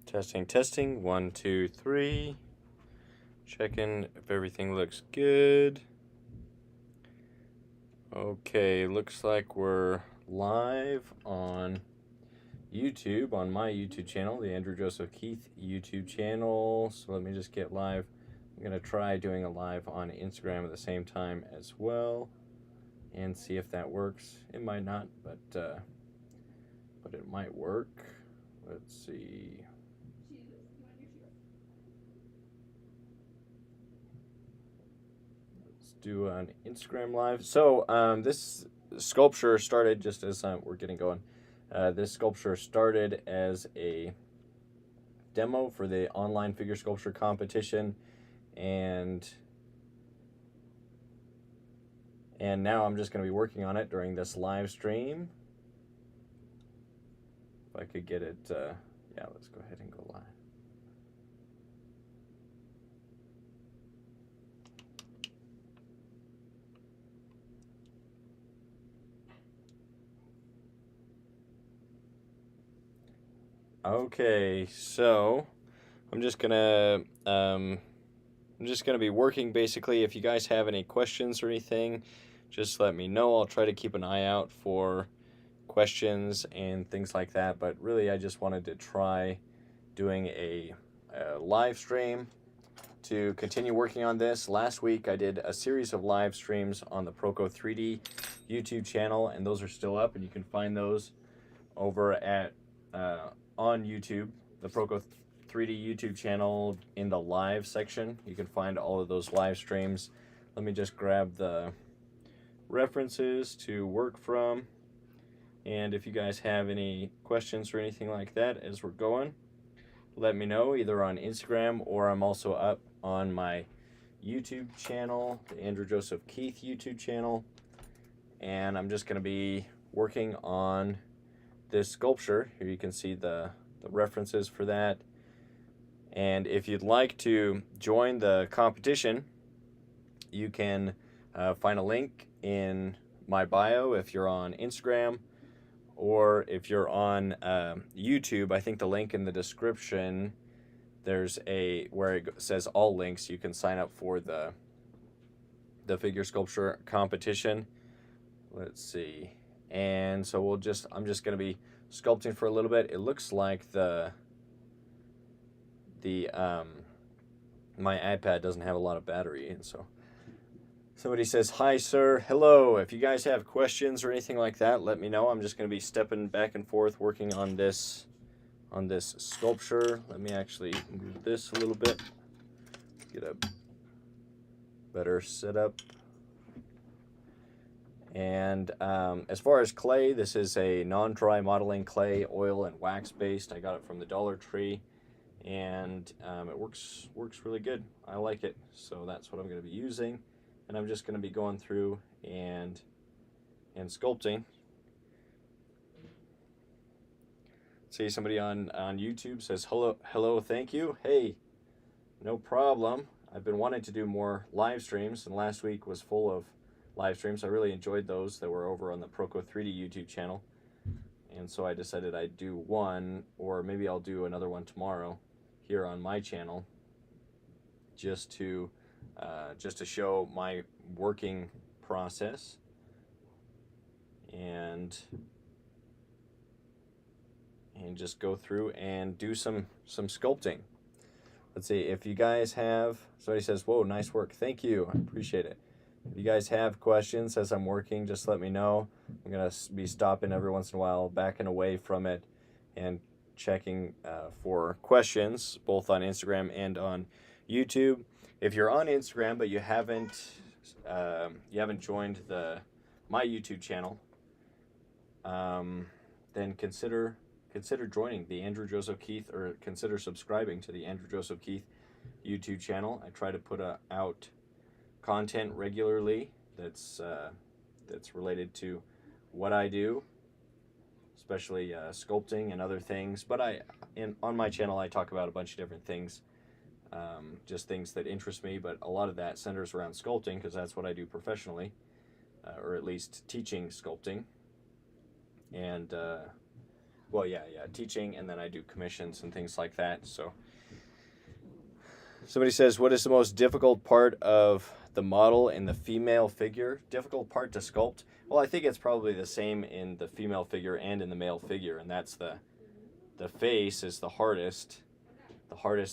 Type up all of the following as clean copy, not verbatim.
Testing, testing. 1, 2, 3. Checking if everything looks good. Okay, looks like we're live on YouTube, on my YouTube channel, the Andrew Joseph Keith YouTube channel. So let me just get live. I'm going to try doing a live on Instagram at the same time as well and see if that works. It might not, but it might work. Let's see. Do an Instagram live. So this sculpture started just as we're getting going. This sculpture started as a demo for the online figure sculpture competition, and now I'm just going to be working on it during this live stream. If I could get it, yeah, let's go ahead and go live. Okay, so I'm just gonna be working basically. If you guys have any questions or anything, just let me know. I'll try to keep an eye out for questions and things like that. But really, I just wanted to try doing a live stream to continue working on this. Last week, I did a series of live streams on the Proco 3D YouTube channel, and those are still up, and you can find those over at on YouTube, the Proco 3D YouTube channel, in the live section. You can find all of those live streams. Let me just grab the references to work from. And if you guys have any questions or anything like that as we're going, let me know either on Instagram, or I'm also up on my YouTube channel, the Andrew Joseph Keith YouTube channel. And I'm just going to be working on this sculpture. Here you can see the references for that. And if you'd like to join the competition, you can find a link in my bio if you're on Instagram, or if you're on YouTube, I think the link in the description, there's where it says all links. You can sign up for the figure sculpture competition. Let's see. And so I'm just going to be sculpting for a little bit. It looks like my iPad doesn't have a lot of battery, and so somebody says, "Hi sir, hello. If you guys have questions or anything like that, let me know. I'm just going to be stepping back and forth working on this sculpture." Let me actually move this a little bit, get a better setup. And as far as clay, this is a non-dry modeling clay, oil and wax based. I got it from the Dollar Tree, and it works really good. I like it, so that's what I'm going to be using. And I'm just going to be going through and sculpting. See, somebody on YouTube says, hello, thank you. Hey, no problem. I've been wanting to do more live streams, and last week was full of live streams. I really enjoyed those that were over on the Proco 3D YouTube channel, and so I decided I'd do one, or maybe I'll do another one tomorrow here on my channel, just to show my working process and just go through and do some sculpting. Let's see if you guys have. Somebody says, "Whoa, nice work." Thank you. I appreciate it. If you guys have questions as I'm working, just let me know. I'm going to be stopping every once in a while, backing away from it, and checking for questions, both on Instagram and on YouTube. If you're on Instagram but you haven't joined my YouTube channel, then consider joining the Andrew Joseph Keith, or consider subscribing to the Andrew Joseph Keith YouTube channel. I try to put out content regularly that's related to what I do, especially sculpting and other things. But on my channel, I talk about a bunch of different things, just things that interest me. But a lot of that centers around sculpting, because that's what I do professionally, or at least teaching sculpting. And well, yeah, teaching, and then I do commissions and things like that. So somebody says, what is the most difficult part of the model in the female figure? Difficult part to sculpt? Well, I think it's probably the same in the female figure and in the male figure, and that's the face is the hardest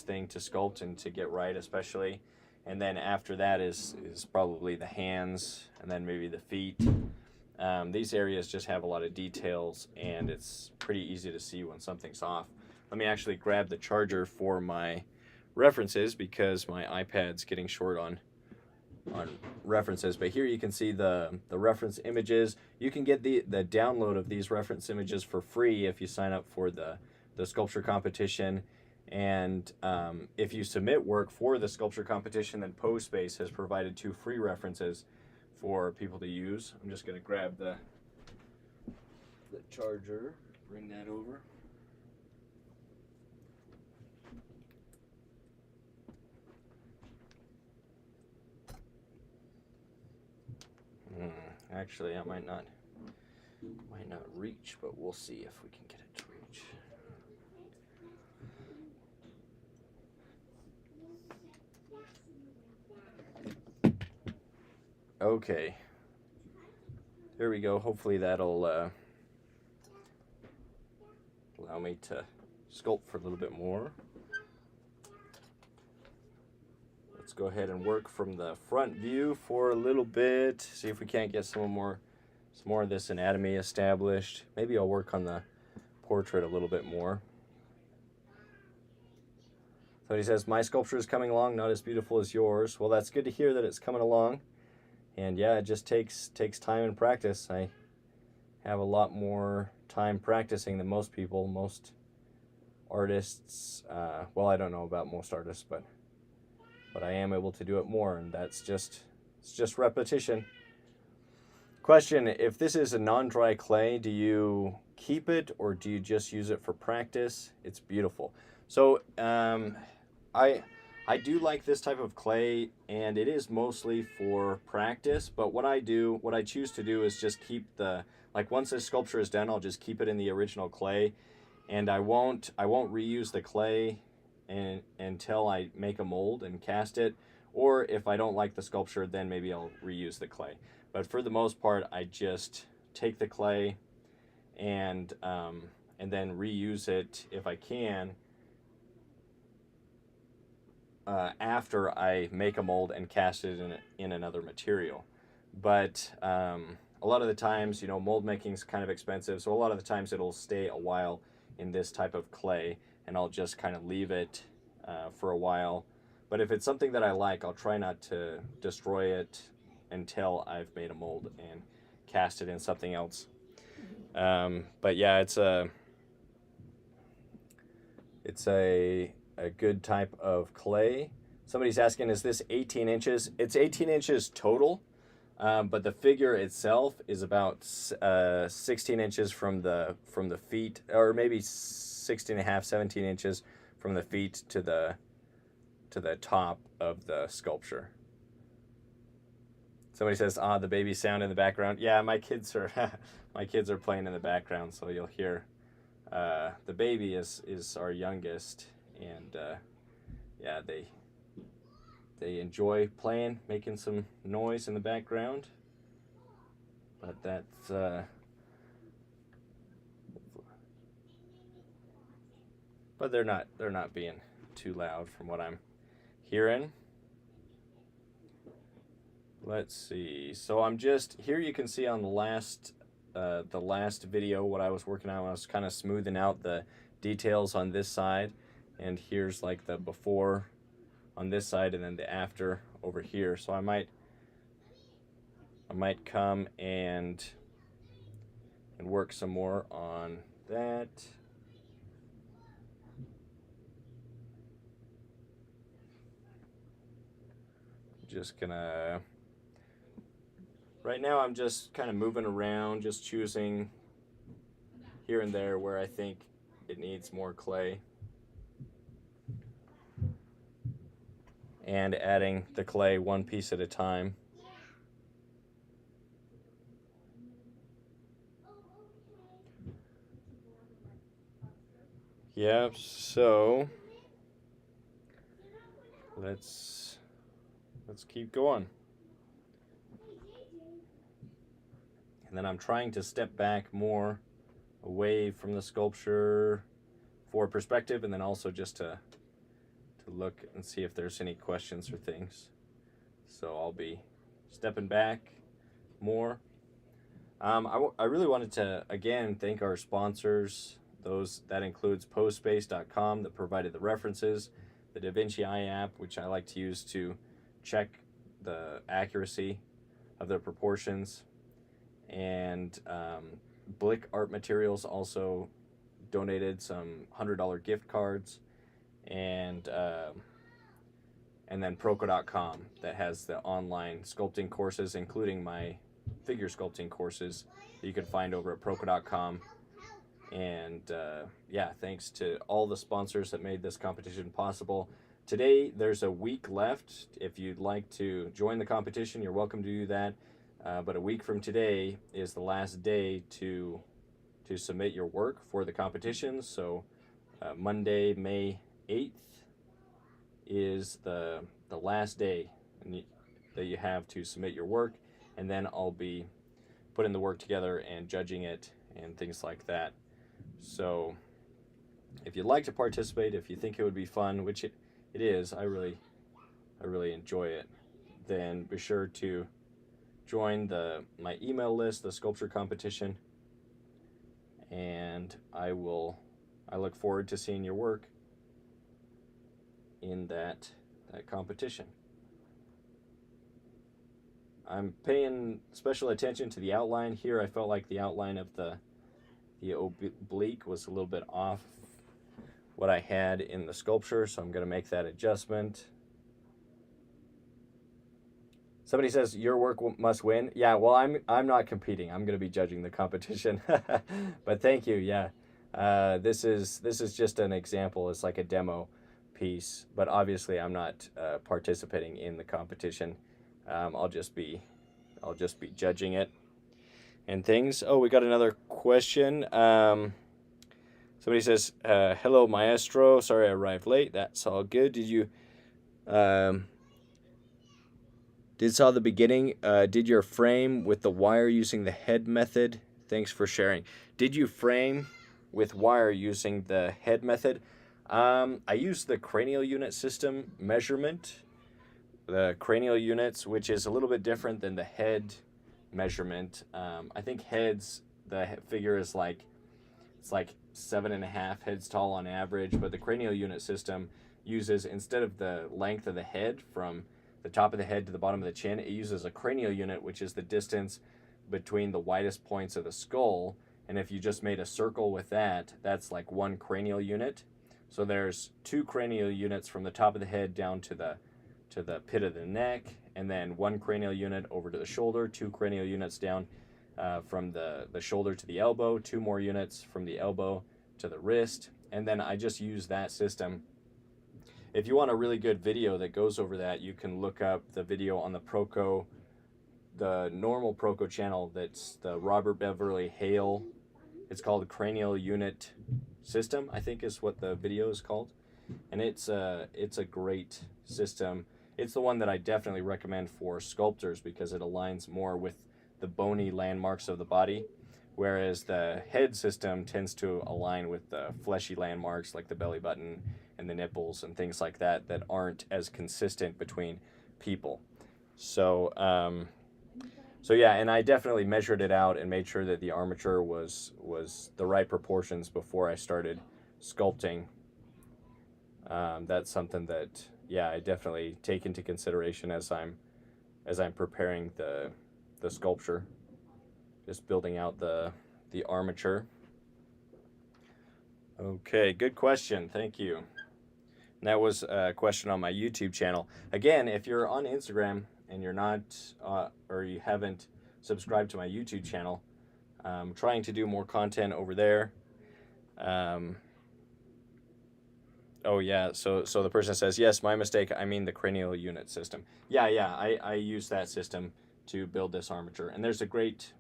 thing to sculpt and to get right, especially. And then after that is probably the hands, and then maybe the feet. These areas just have a lot of details, and it's pretty easy to see when something's off. Let me actually grab the charger for my references because my iPad's getting short on references. But here you can see the reference images. You can get the download of these reference images for free if you sign up for the sculpture competition. And if you submit work for the sculpture competition, then PoseSpace has provided 2 free references for people to use. I'm just going to grab the charger, bring that over. Actually, I might not reach, but we'll see if we can get it to reach. Okay. There we go. Hopefully that'll allow me to sculpt for a little bit more. Let's go ahead and work from the front view for a little bit. See if we can't get some more of this anatomy established. Maybe I'll work on the portrait a little bit more. So he says, my sculpture is coming along, not as beautiful as yours. Well, that's good to hear that it's coming along. And yeah, it just takes time and practice. I have a lot more time practicing than most people, most artists. Well, I don't know about most artists, but I am able to do it more, and it's just repetition. Question, if this is a non-dry clay, do you keep it or do you just use it for practice? It's beautiful. So I do like this type of clay, and it is mostly for practice, but what I choose to do is just keep like once this sculpture is done, I'll just keep it in the original clay, and I won't reuse the clay until I make a mold and cast it, or if I don't like the sculpture, then maybe I'll reuse the clay. But for the most part, I just take the clay and then reuse it if I can after I make a mold and cast it in another material. But a lot of the times, mold making is kind of expensive, so a lot of the times it'll stay a while in this type of clay, and I'll just kind of leave it for a while. But if it's something that I like, I'll try not to destroy it until I've made a mold and cast it in something else. But yeah, it's a good type of clay. Somebody's asking, is this 18 inches? It's 18 inches total, but the figure itself is about 16 inches from the feet, or maybe 16 and a half, 17 inches from the feet to the top of the sculpture. Somebody says, the baby sound in the background. Yeah, my kids are playing in the background, so you'll hear the baby is our youngest, and yeah, they enjoy playing, making some noise in the background. But that's but they're not being too loud from what I'm hearing. Let's see. So I'm just here. You can see on the last video what I was working on. I was kind of smoothing out the details on this side, and here's like the before on this side, and then the after over here. So I might come and work some more on that. Just gonna. Right now I'm just kind of moving around, just choosing here and there where I think it needs more clay, and adding the clay one piece at a time. Yep, so let's keep going. And then I'm trying to step back more away from the sculpture for perspective, and then also just to look and see if there's any questions or things. So I'll be stepping back more. I really wanted to again thank our sponsors. Those that includes postspace.com that provided the references, the DaVinci Eye app, which I like to use to check the accuracy of the proportions, and Blick Art Materials also donated some $100 gift cards, and then Proco.com that has the online sculpting courses, including my figure sculpting courses that you can find over at Proco.com. And yeah, thanks to all the sponsors that made this competition possible. Today, there's a week left. If you'd like to join the competition, you're welcome to do that. But a week from today is the last day to submit your work for the competition. So Monday, May 8th is the last day that you have to submit your work, and then I'll be putting the work together and judging it and things like that. So if you'd like to participate, if you think it would be fun, which it is, I really enjoy it, then be sure to join my email list, the sculpture competition, and I look forward to seeing your work in that competition. I'm paying special attention to the outline here. I felt like the outline of the oblique was a little bit off what I had in the sculpture, so I'm going to make that adjustment. Somebody says your work must win. Yeah, well, I'm not competing. I'm going to be judging the competition. But thank you. Yeah, this is just an example. It's like a demo piece, but obviously I'm not participating in the competition. I'll just be judging it and things. Oh, we got another question. Somebody says, "Hello, Maestro. Sorry I arrived late. That's all good. Did you saw the beginning? Did your frame with the wire using the head method? Thanks for sharing. Did you frame with wire using the head method? I used the cranial unit system measurement, the cranial units, which is a little bit different than the head measurement. I think heads, the figure is it's like 7.5 heads tall on average, but the cranial unit system uses, instead of the length of the head from the top of the head to the bottom of the chin, it uses a cranial unit, which is the distance between the widest points of the skull. And if you just made a circle with that, that's like one cranial unit. So there's 2 cranial units from the top of the head down to the pit of the neck, and then 1 cranial unit over to the shoulder, 2 cranial units down from the shoulder to the elbow, 2 more units from the elbow to the wrist, and then I just use that system. If you want a really good video that goes over that, you can look up the video on the Proco, the normal Proco channel. That's the Robert Beverly Hale. It's called Cranial Unit System, I think is what the video is called. And it's a great system. It's the one that I definitely recommend for sculptors because it aligns more with the bony landmarks of the body, whereas the head system tends to align with the fleshy landmarks like the belly button and the nipples and things like that that aren't as consistent between people. So yeah, and I definitely measured it out and made sure that the armature was the right proportions before I started sculpting. That's something that, yeah, I definitely take into consideration as I'm preparing the sculpture, just building out the armature. Okay, good question. Thank you. And that was a question on my YouTube channel. Again, if you're on Instagram and you're not, or you haven't subscribed to my YouTube channel, I'm trying to do more content over there. Oh yeah, so the person says, yes, my mistake, I mean the cranial unit system. Yeah, I use that system to build this armature. And there's a great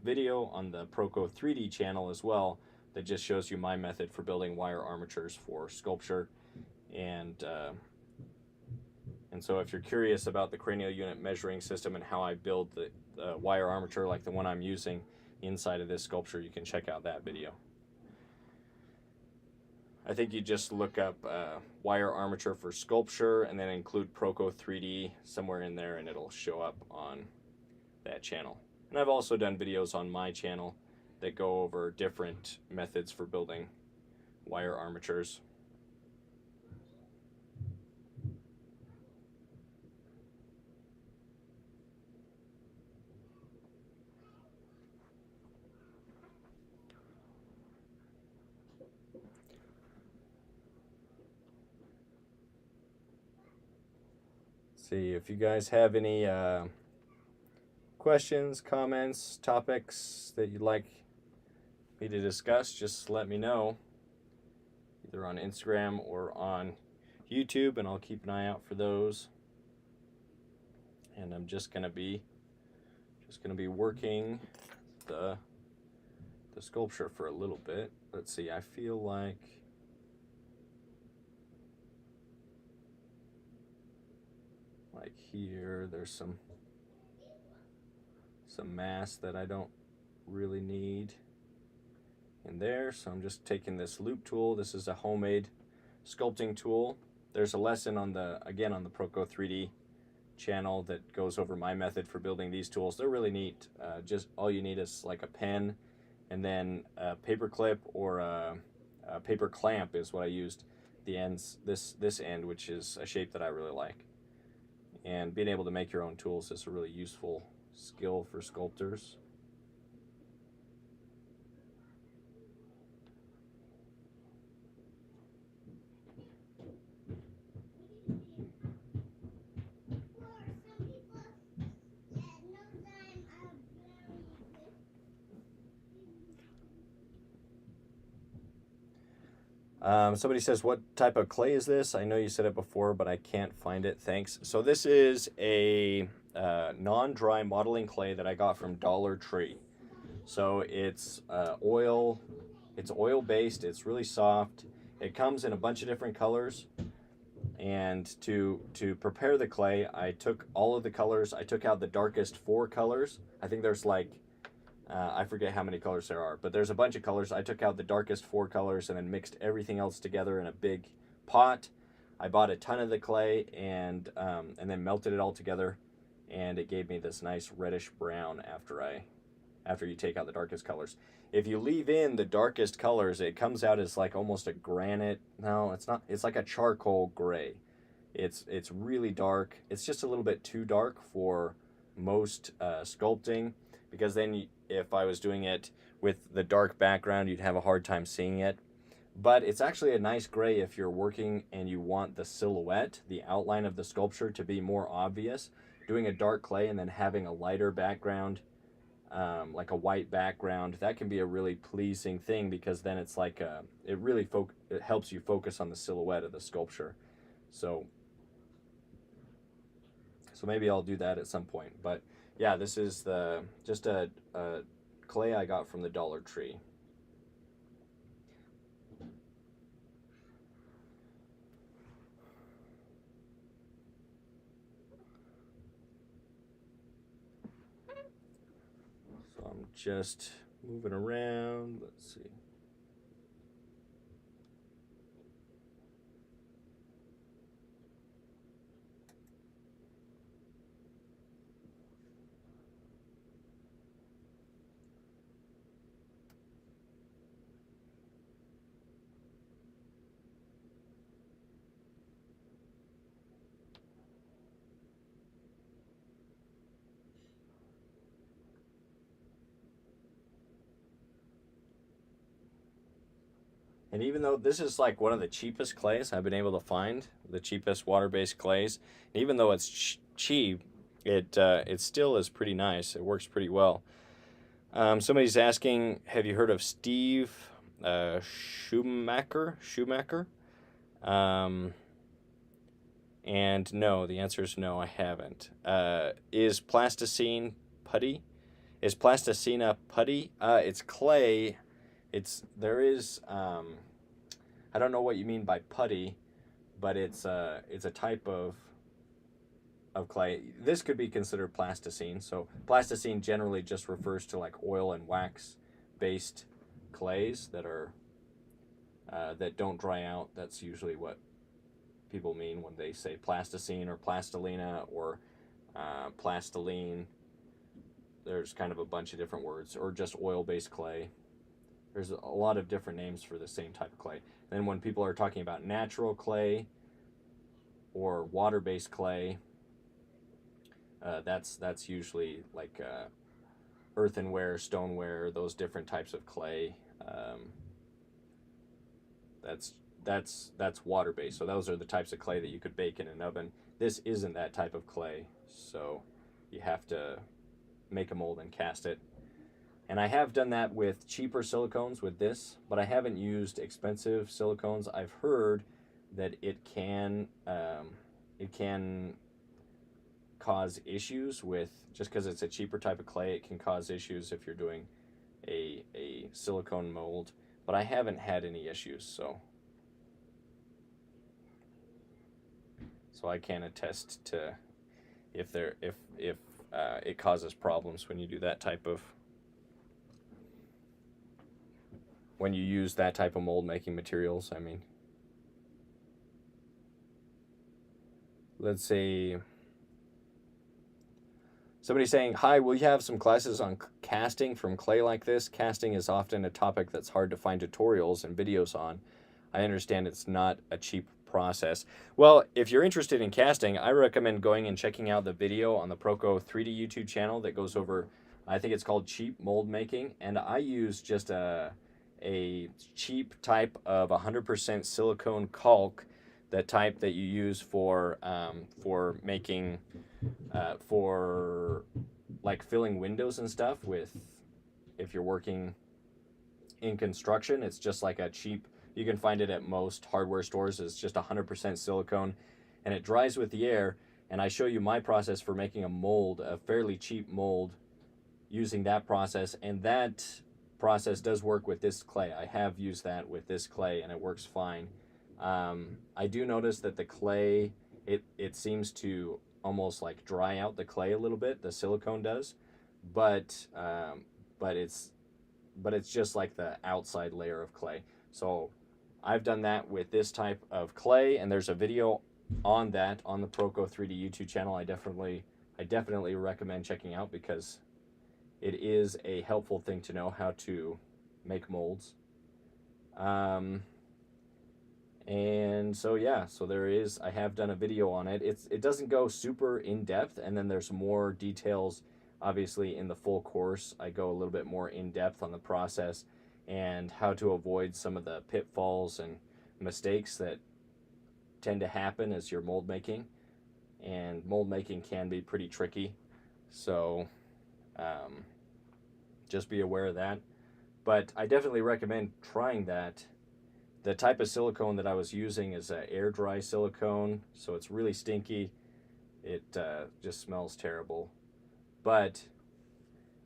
video on the Proco 3D channel as well that just shows you my method for building wire armatures for sculpture. And so if you're curious about the cranial unit measuring system and how I build the wire armature like the one I'm using inside of this sculpture, you can check out that video. I think you just look up wire armature for sculpture and then include Proco 3D somewhere in there, and it'll show up on that channel. And I've also done videos on my channel that go over different methods for building wire armatures. See if you guys have any questions, comments, topics that you'd like me to discuss, just let me know, either on Instagram or on YouTube, and I'll keep an eye out for those. And I'm just gonna be working the sculpture for a little bit. Let's see, I feel like here there's some mass that I don't really need in there, so I'm just taking this loop tool. This is a homemade sculpting tool. There's a lesson on the Proco 3D channel that goes over my method for building these tools. They're really neat. Just all you need is like a pen and then a paper clip or a paper clamp is what I used. The ends, this end, which is a shape that I really like. And being able to make your own tools is a really useful skill for sculptors. Somebody says, what type of clay is this? I know you said it before, but I can't find it. Thanks. So this is a non-dry modeling clay that I got from Dollar Tree. So it's oil-based. It's really soft. It comes in a bunch of different colors. And to prepare the clay, I took all of the colors. I took out the darkest 4 colors. I think there's like I forget how many colors there are, but there's a bunch of colors. I took out the darkest 4 colors and then mixed everything else together in a big pot. I bought a ton of the clay and then melted it all together, and it gave me this nice reddish brown after you take out the darkest colors. If you leave in the darkest colors, it comes out as like almost a granite. No, it's not. It's like a charcoal gray. It's really dark. It's just a little bit too dark for most sculpting, because then if I was doing it with the dark background, you'd have a hard time seeing it. But it's actually a nice gray if you're working and you want the silhouette, the outline of the sculpture to be more obvious. Doing a dark clay and then having a lighter background, like a white background, that can be a really pleasing thing, because then it's like it helps you focus on the silhouette of the sculpture. So maybe I'll do that at some point. But yeah, this is just a clay I got from the Dollar Tree. So I'm just moving around. Let's see. And even though this is like one of the cheapest clays I've been able to find, the cheapest water-based clays, even though it's cheap, it still is pretty nice. It works pretty well. Somebody's asking, have you heard of Steve Schumacher? And no, the answer is no, I haven't. Is plasticine putty? Is plasticina putty? It's clay there is, I don't know what you mean by putty, but it's a type of clay. This could be considered plasticine. So plasticine generally just refers to like oil and wax based clays that are that don't dry out. That's usually what people mean when they say plasticine or plastilina or plastiline. There's kind of a bunch of different words, or just oil-based clay. There's a lot of different names for the same type of clay. Then when people are talking about natural clay or water-based clay, that's usually like earthenware, stoneware, those different types of clay. That's that's water based. So those are the types of clay that you could bake in an oven. This isn't that type of clay, so you have to make a mold and cast it. And I have done that with cheaper silicones with this, but I haven't used expensive silicones. I've heard that it can cause issues with, just because it's a cheaper type of clay, it can cause issues if you're doing a silicone mold. But I haven't had any issues, so I can attest to if it causes problems when you do that type of when you use that type of mold making materials. I mean, let's see. Somebody saying, hi, will you have some classes on casting from clay like this? Casting is often a topic that's hard to find tutorials and videos on. I understand it's not a cheap process. Well, if you're interested in casting, I recommend going and checking out the video on the Proco 3D YouTube channel that goes over, I think it's called cheap mold making. And I use just a cheap type of 100% silicone caulk, the type that you use for making for like filling windows and stuff with, if you're working in construction. It's just like a cheap, you can find it at most hardware stores. It's just 100% silicone and it dries with the air. And I show you my process for making a mold, a fairly cheap mold, using that process. And that process does work with this clay. I have used that with this clay and it works fine. I do notice that the clay, it seems to almost like dry out the clay a little bit. The silicone does, but it's just like the outside layer of clay. So I've done that with this type of clay, and there's a video on that on the Proco 3D YouTube channel. I definitely recommend checking out, because it is a helpful thing to know how to make molds. And so yeah, so I have done a video on it. It doesn't go super in depth, and then there's more details obviously in the full course. I go a little bit more in depth on the process and how to avoid some of the pitfalls and mistakes that tend to happen as you're mold making. And mold making can be pretty tricky, so just be aware of that. But I definitely recommend trying that. The type of silicone that I was using is a air dry silicone, so it's really stinky. It just smells terrible, but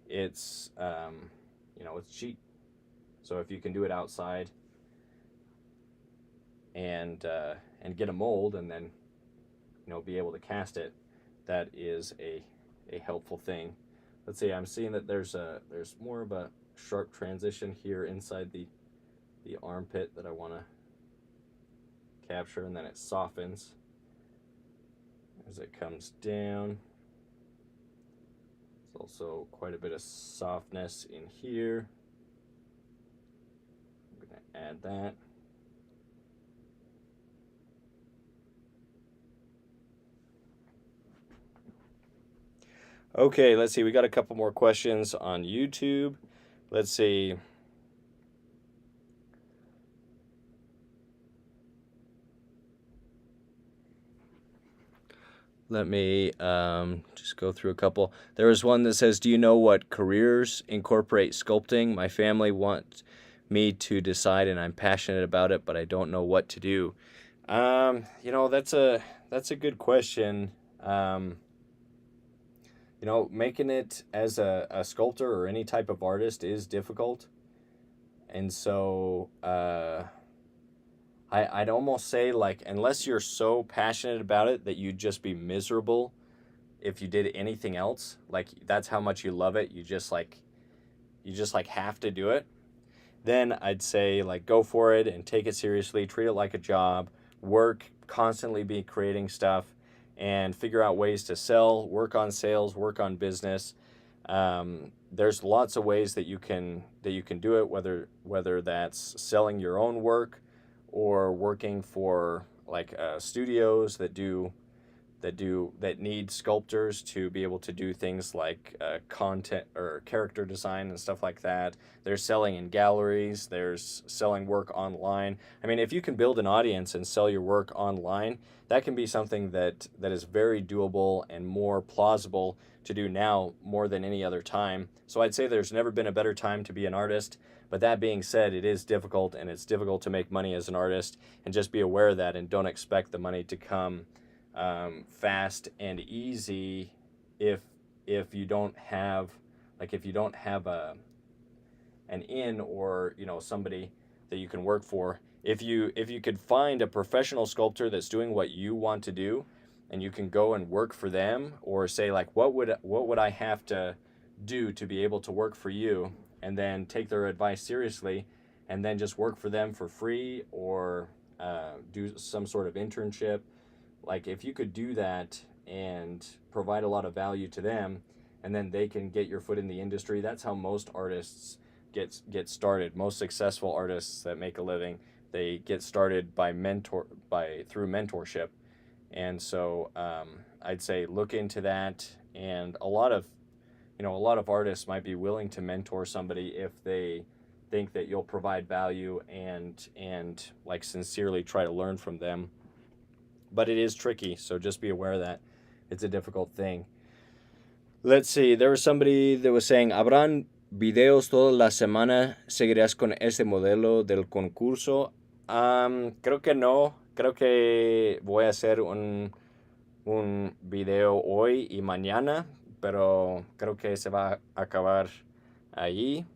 it's it's cheap. So if you can do it outside and get a mold and then be able to cast it, that is a helpful thing. Let's see. I'm seeing that there's more of a sharp transition here inside the armpit that I want to capture, and then it softens as it comes down. There's also quite a bit of softness in here. I'm going to add that. Okay, let's see. We got a couple more questions on YouTube. Let's see. Let me just go through a couple. There was one that says, do you know what careers incorporate sculpting? My family wants me to decide and I'm passionate about it, but I don't know what to do. That's a good question. Making it as a sculptor or any type of artist is difficult. And so I'd almost say, like, unless you're so passionate about it that you'd just be miserable if you did anything else, like that's how much you love it, you just like have to do it, then I'd say like go for it and take it seriously, treat it like a job, work, constantly be creating stuff, and figure out ways to sell, work on sales, work on business. There's lots of ways that you can do it, whether that's selling your own work or working for like studios that need sculptors to be able to do things like content or character design and stuff like that. There's selling in galleries. There's selling work online. I mean, if you can build an audience and sell your work online, that can be something that is very doable and more plausible to do now more than any other time. So I'd say there's never been a better time to be an artist. But that being said, it is difficult, and it's difficult to make money as an artist, and just be aware of that and don't expect the money to come fast and easy if you don't have an in, or somebody that you can work for. If you could find a professional sculptor that's doing what you want to do, and you can go and work for them, or say like what would I have to do to be able to work for you, and then take their advice seriously, and then just work for them for free, or do some sort of internship. Like if you could do that and provide a lot of value to them, and then they can get your foot in the industry. That's how most artists get started. Most successful artists that make a living, they get started through mentorship. And so I'd say look into that. And a lot of artists might be willing to mentor somebody if they think that you'll provide value and like sincerely try to learn from them. But it is tricky, so just be aware that it's a difficult thing. Let's see, there was somebody that was saying, ¿Habrán videos toda la semana? ¿Seguirás con este modelo del concurso? Creo que no. Creo que voy a hacer un video hoy y mañana, pero creo que se va a acabar allí.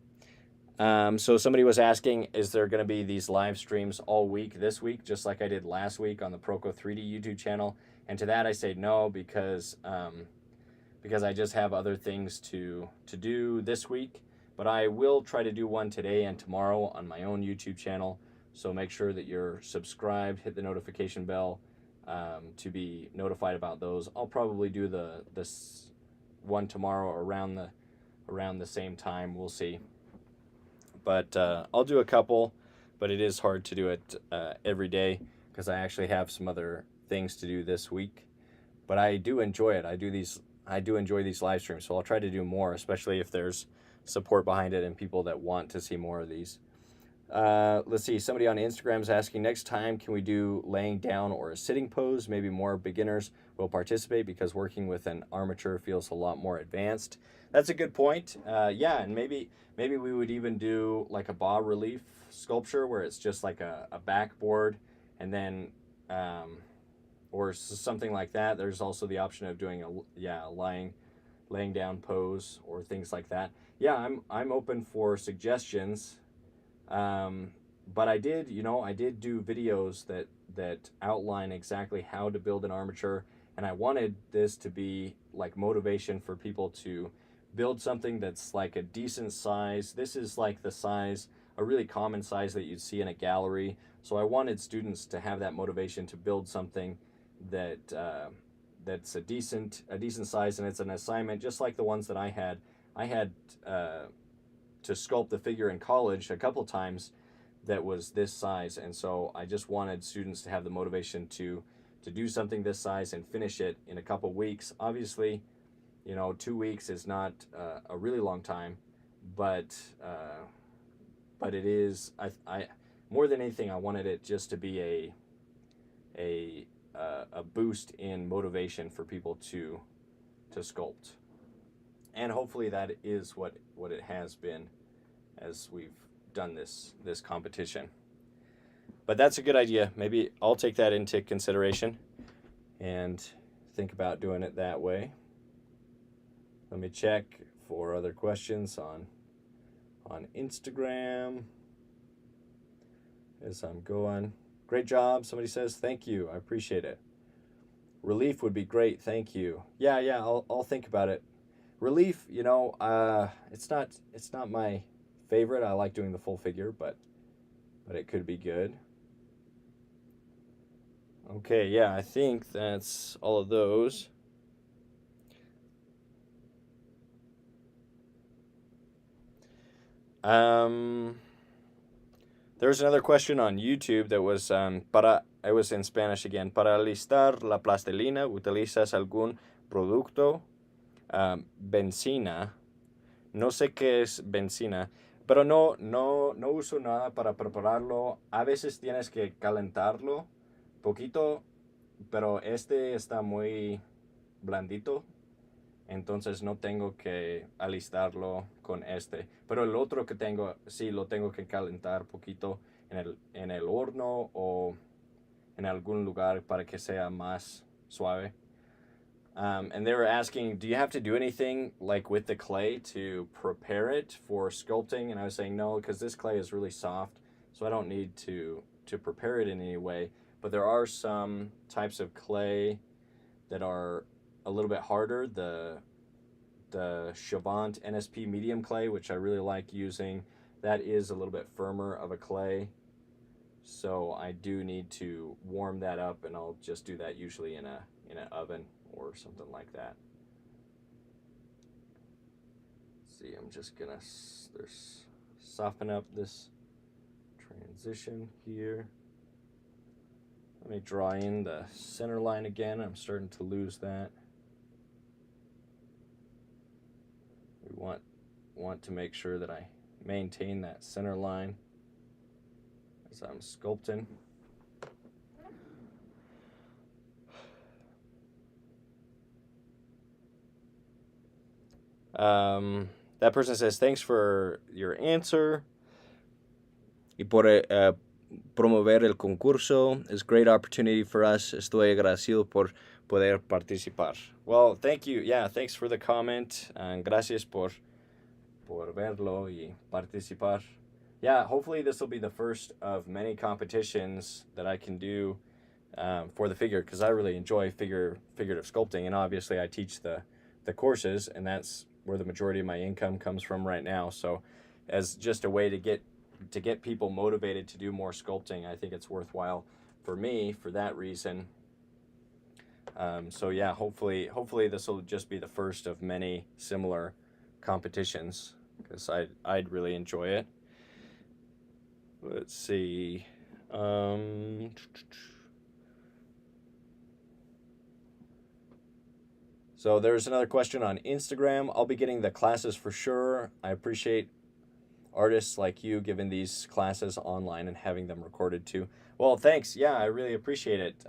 So somebody was asking, is there going to be these live streams all week this week, just like I did last week on the Proco 3D YouTube channel? And to that I say no, because I just have other things to do this week. But I will try to do one today and tomorrow on my own YouTube channel. So make sure that you're subscribed, hit the notification bell to be notified about those. I'll probably do this one tomorrow around the same time. We'll see. But I'll do a couple, but it is hard to do it every day because I actually have some other things to do this week. But I do enjoy it. I do enjoy these live streams, so I'll try to do more, especially if there's support behind it and people that want to see more of these. Let's see, somebody on Instagram is asking, next time can we do laying down or a sitting pose? Maybe more beginners will participate because working with an armature feels a lot more advanced. That's a good point. Yeah, and maybe we would even do like a bas relief sculpture where it's just like a backboard, and then or something like that. There's also the option of doing a laying down pose or things like that. Yeah, I'm open for suggestions. But I did do videos that outline exactly how to build an armature, and I wanted this to be like motivation for people to build something that's like a decent size. This is like the size, a really common size that you'd see in a gallery. So I wanted students to have that motivation to build something that's a decent size, and it's an assignment just like the ones that I had. I had to sculpt the figure in college a couple times that was this size, and so I just wanted students to have the motivation to do something this size and finish it in a couple weeks. Obviously, 2 weeks is not a really long time, but it is. I more than anything, I wanted it just to be a boost in motivation for people to sculpt. And hopefully that is what it has been as we've done this competition. But that's a good idea. Maybe I'll take that into consideration and think about doing it that way. Let me check for other questions on Instagram. as I'm going. Great job. Somebody says thank you. I appreciate it. Relief would be great. Thank you. Yeah, I'll think about it. Relief, it's not my favorite. I like doing the full figure, but it could be good. Okay, yeah, I think that's all of those. There's another question on YouTube that was it was in Spanish again. Para listar la plastilina, ¿utilizas algún producto? Benzina. No sé qué es benzina, pero no uso nada para prepararlo. A veces tienes que calentarlo poquito, pero este está muy blandito, entonces no tengo que alistarlo con este. Pero el otro que tengo, sí lo tengo que calentar poquito en el horno o en algún lugar para que sea más suave. And they were asking, do you have to do anything like with the clay to prepare it for sculpting? And I was saying no, because this clay is really soft, so I don't need to prepare it in any way. But there are some types of clay that are a little bit harder. The Chavant NSP medium clay, which I really like using, that is a little bit firmer of a clay. So I do need to warm that up, and I'll just do that usually in an oven or something like that. Let's see, I'm just gonna soften up this transition here. Let me draw in the center line again. I'm starting to lose that. We want to make sure that I maintain that center line as I'm sculpting. That person says, thanks for your answer y por promover el concurso. It's a great opportunity for us. Estoy agradecido por poder participar. Well, thank you. Yeah, thanks for the comment. And gracias por verlo y participar. Yeah, hopefully this will be the first of many competitions that I can do for the figure, because I really enjoy figurative sculpting, and obviously I teach the courses, and that's where the majority of my income comes from right now. So as just a way to get people motivated to do more sculpting, I think it's worthwhile for me for that reason. So yeah, hopefully this will just be the first of many similar competitions, because I'd really enjoy it. Let's see. So there's another question on Instagram. I'll be getting the classes for sure. I appreciate artists like you giving these classes online and having them recorded too. Well, thanks. Yeah, I really appreciate it.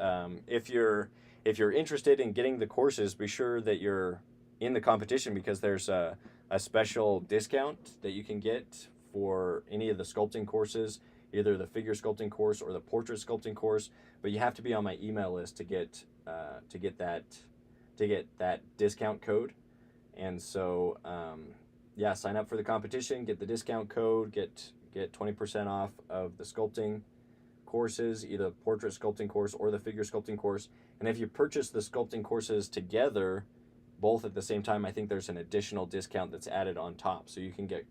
If you're interested in getting the courses, be sure that you're in the competition, because there's a special discount that you can get for any of the sculpting courses, either the figure sculpting course or the portrait sculpting course. But you have to be on my email list to get that discount code. And so yeah, sign up for the competition, get the discount code, get 20% off of the sculpting courses, either the portrait sculpting course or the figure sculpting course. And if you purchase the sculpting courses together, both at the same time, I think there's an additional discount that's added on top. So you can get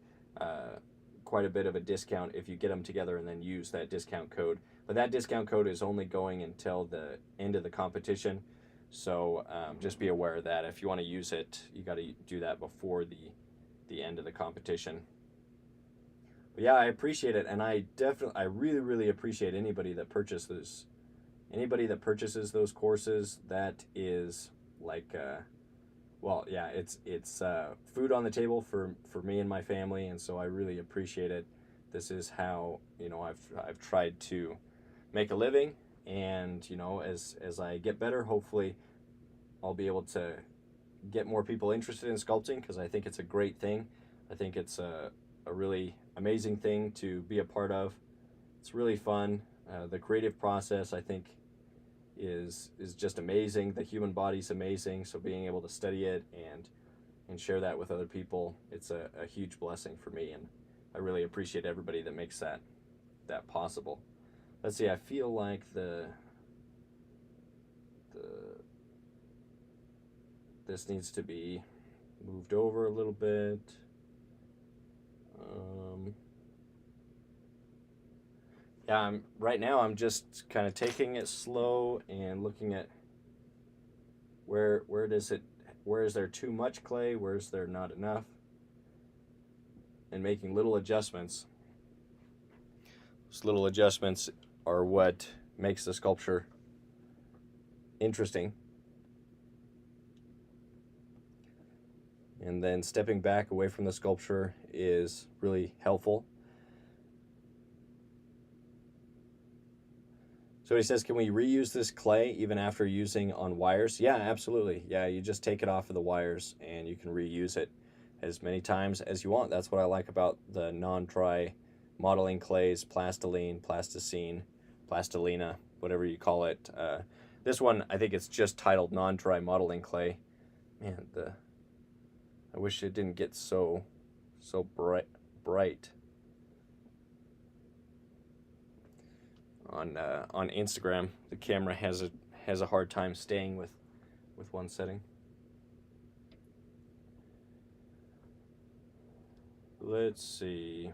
quite a bit of a discount if you get them together and then use that discount code. But that discount code is only going until the end of the competition. So just be aware of that. If you want to use it, you got to do that before the end of the competition. But yeah, I appreciate it, and I really appreciate anybody that purchases those courses. That is like well, yeah, it's food on the table for me and my family, and so I really appreciate it. This is how I've tried to make a living, and as I get better, hopefully I'll be able to get more people interested in sculpting, because I think it's a great thing. I think it's a really amazing thing to be a part of. It's really fun. The creative process, I think, is just amazing. The human body's amazing, so being able to study it and share that with other people, it's a huge blessing for me, and I really appreciate everybody that makes that possible. let's see, I feel like this needs to be moved over a little bit. Yeah, right now I'm just kind of taking it slow and looking at where is there too much clay, where is there not enough, and making little adjustments. Those little adjustments are what makes the sculpture interesting. And then stepping back away from the sculpture is really helpful. So he says, can we reuse this clay even after using on wires? Yeah, absolutely. Yeah, you just take it off of the wires and you can reuse it as many times as you want. That's what I like about the non-dry modeling clays, plastiline, plasticine, plastilina, whatever you call it. This one, I think it's just titled non-dry modeling clay. Man, I wish it didn't get so bright. On Instagram, the camera has a hard time staying with one setting. Let's see.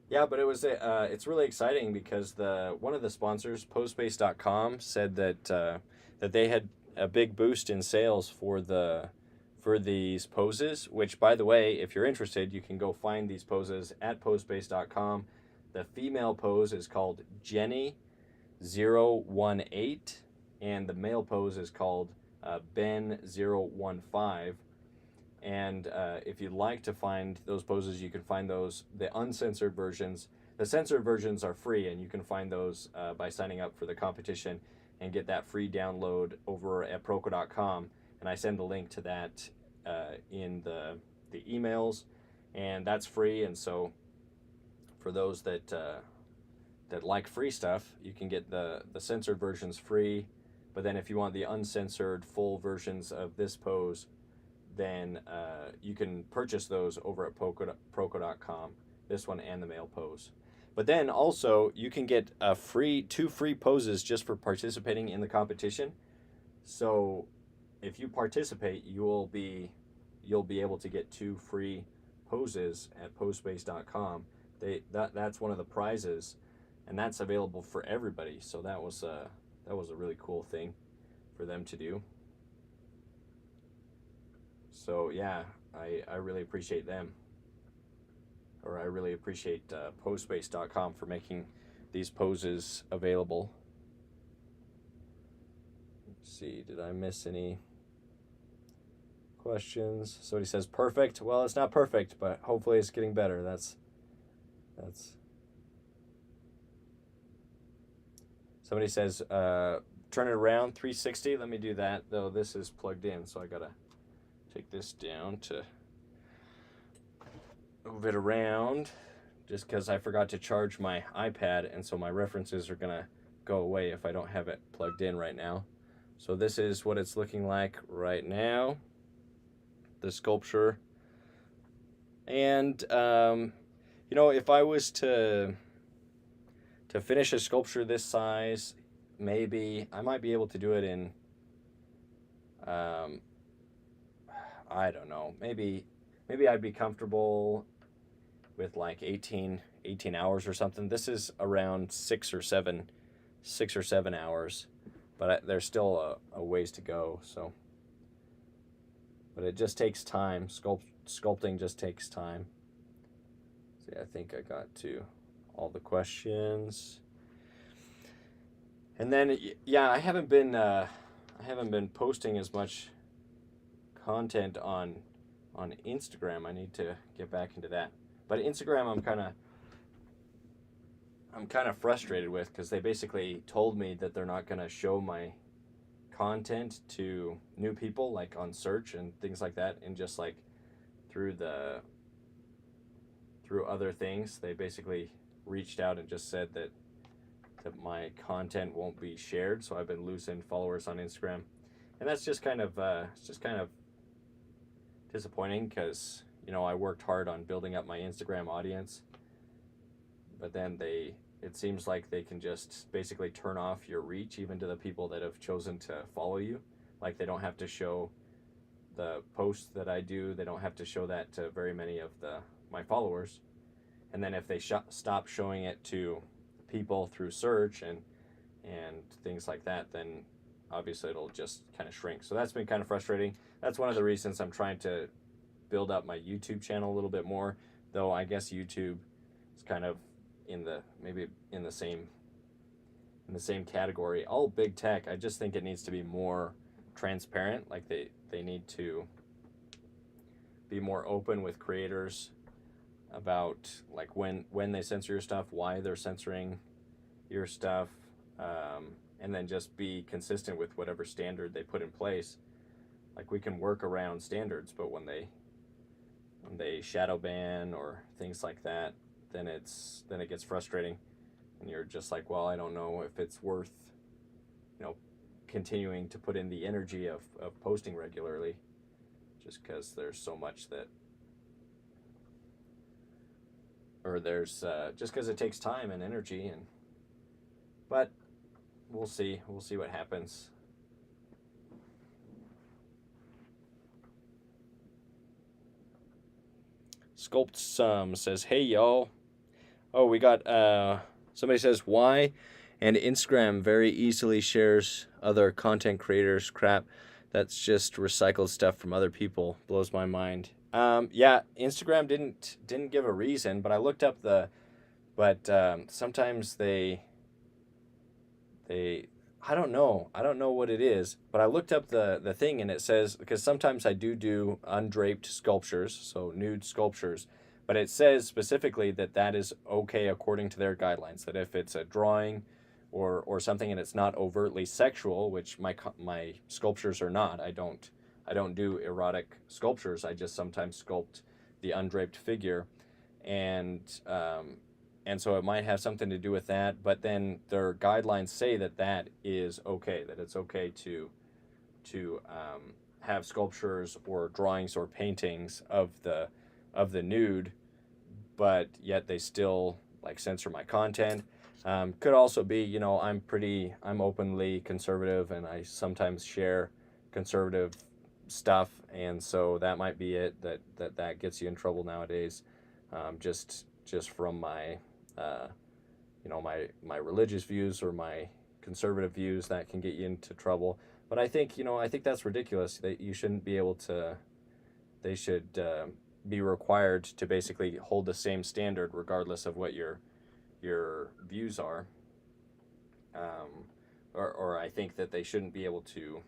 Yeah, but it's really exciting because one of the sponsors, postbase.com, said that they had a big boost in sales for these poses, which, by the way, if you're interested, you can go find these poses at postbase.com. The female pose is called Jenny018, and the male pose is called Ben015. And if you'd like to find those poses, you can find the uncensored versions. The censored versions are free, and you can find those by signing up for the competition and get that free download over at Proco.com. And I send the link to that in the emails, and that's free. And so for those that like free stuff, you can get the censored versions free. But then if you want the uncensored full versions of this pose, then you can purchase those over at Proco.com, this one and the male pose. But then also you can get two free poses just for participating in the competition. So if you participate, you'll be able to get 2 free poses at postbase.com. That's one of the prizes, and that's available for everybody. So that was a really cool thing for them to do. So yeah, I really appreciate them, or I really appreciate postbase.com for making these poses available. Let's see, did I miss any questions? Somebody says perfect. Well, it's not perfect, but hopefully it's getting better. That's somebody says turn it around 360. Let me do that, though this is plugged in, so I gotta take this down to move it around, just because I forgot to charge my iPad, and so my references are gonna go away if I don't have it plugged in right now. So this is what it's looking like right now, the sculpture. And you know, if I was to finish a sculpture this size, maybe I might be able to do it in I don't know, maybe I'd be comfortable with like 18 hours or something. This is around 6 or 7 hours, but there's still a ways to go. So, but it just takes time. Sculpting just takes time. See, I think I got to all the questions. And then yeah, I haven't been posting as much content on Instagram. I need to get back into that. But Instagram, I'm kind of frustrated with, because they basically told me that they're not going to show my content to new people, like on search and things like that, and just like through other things. They basically reached out and just said that my content won't be shared, so I've been losing followers on Instagram, and that's just kind of it's just kind of disappointing, because I worked hard on building up my Instagram audience, but then it seems like they can just basically turn off your reach, even to the people that have chosen to follow you. Like, they don't have to show the posts that I do, they don't have to show that to very many of my followers. And then if they stop showing it to people through search and things like that, then obviously it'll just kind of shrink. So that's been kind of frustrating. That's one of the reasons I'm trying to build up my YouTube channel a little bit more, though I guess YouTube is kind of maybe in the same category. All big tech, I just think it needs to be more transparent. Like, they need to be more open with creators about, like, when they censor your stuff, why they're censoring your stuff, and then just be consistent with whatever standard they put in place. Like, we can work around standards, but when they shadow ban or things like that, then it gets frustrating, and you're just like, well, I don't know if it's worth continuing to put in the energy of posting regularly, just because there's so much just because it takes time and energy, but we'll see what happens. Sculpt Some says, hey y'all. Oh, we got somebody says, why? And Instagram very easily shares other content creators' crap. That's just recycled stuff from other people. Blows my mind. Yeah, Instagram didn't give a reason, but I looked up sometimes they I don't know what it is, but I looked up the thing, and it says, because sometimes I do undraped sculptures, so nude sculptures, but it says specifically that is okay according to their guidelines, that if it's a drawing or something and it's not overtly sexual, which my sculptures are not. I don't do erotic sculptures. I just sometimes sculpt the undraped figure, and so it might have something to do with that. But then their guidelines say that is okay, that it's okay to have sculptures or drawings or paintings of the nude, but yet they still like censor my content. Could also be, I'm openly conservative, and I sometimes share conservative stuff, and so that might be it, that gets you in trouble nowadays, just from my my religious views or my conservative views, that can get you into trouble. But I think that's ridiculous. That you shouldn't be able to. They should be required to basically hold the same standard regardless of what your views are, or I think that they shouldn't be able to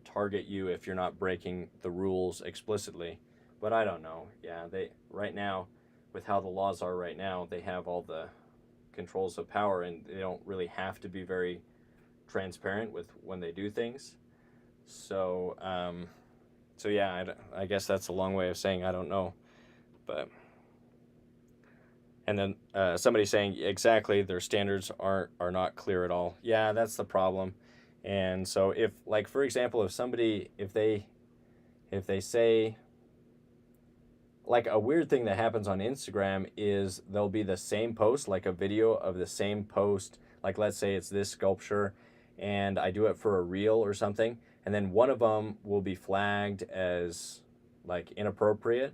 target you if you're not breaking the rules explicitly. But I don't know. Yeah, right now, with how the laws are right now, they have all the controls of power, and they don't really have to be very transparent with when they do things. So yeah, I guess that's a long way of saying I don't know. But and then somebody saying, exactly, their standards are not clear at all. Yeah, that's the problem. And so if, like, for example, if they say, like, a weird thing that happens on Instagram is there'll be the same post, like a video of the same post, like, let's say it's this sculpture, and I do it for a reel or something, and then one of them will be flagged as, like, inappropriate,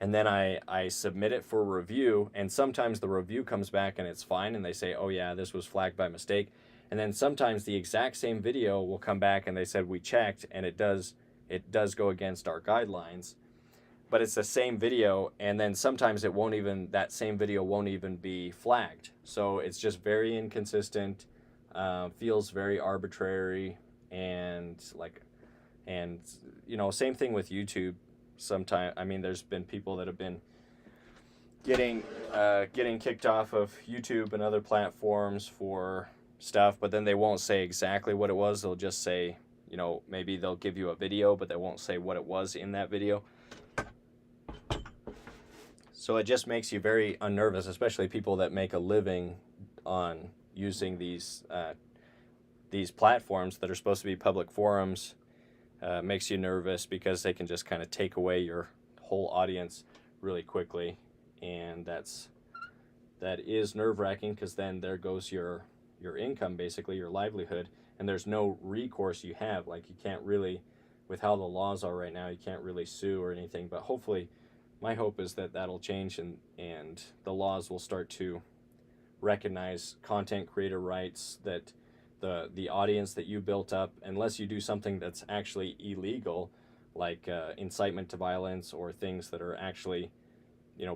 and then I submit it for review, and sometimes the review comes back and it's fine, and they say, oh yeah, this was flagged by mistake. And then sometimes the exact same video will come back and they said, we checked, and it does go against our guidelines, but it's the same video, and then sometimes that same video won't even be flagged. So it's just very inconsistent, feels very arbitrary, and same thing with YouTube. Sometimes, there's been people that have been getting kicked off of YouTube and other platforms for stuff, but then they won't say exactly what it was. They'll just say, maybe they'll give you a video, but they won't say what it was in that video. So it just makes you very unnervous, especially people that make a living on using these platforms that are supposed to be public forums. Makes you nervous because they can just kind of take away your whole audience really quickly, and that is nerve-wracking, because then there goes your income, basically your livelihood, and there's no recourse you have. Like, you can't really, with how the laws are right now, you can't really sue or anything. But hopefully, my hope is that that'll change, and the laws will start to recognize content creator rights, that the audience that you built up, unless you do something that's actually illegal, like incitement to violence or things that are actually,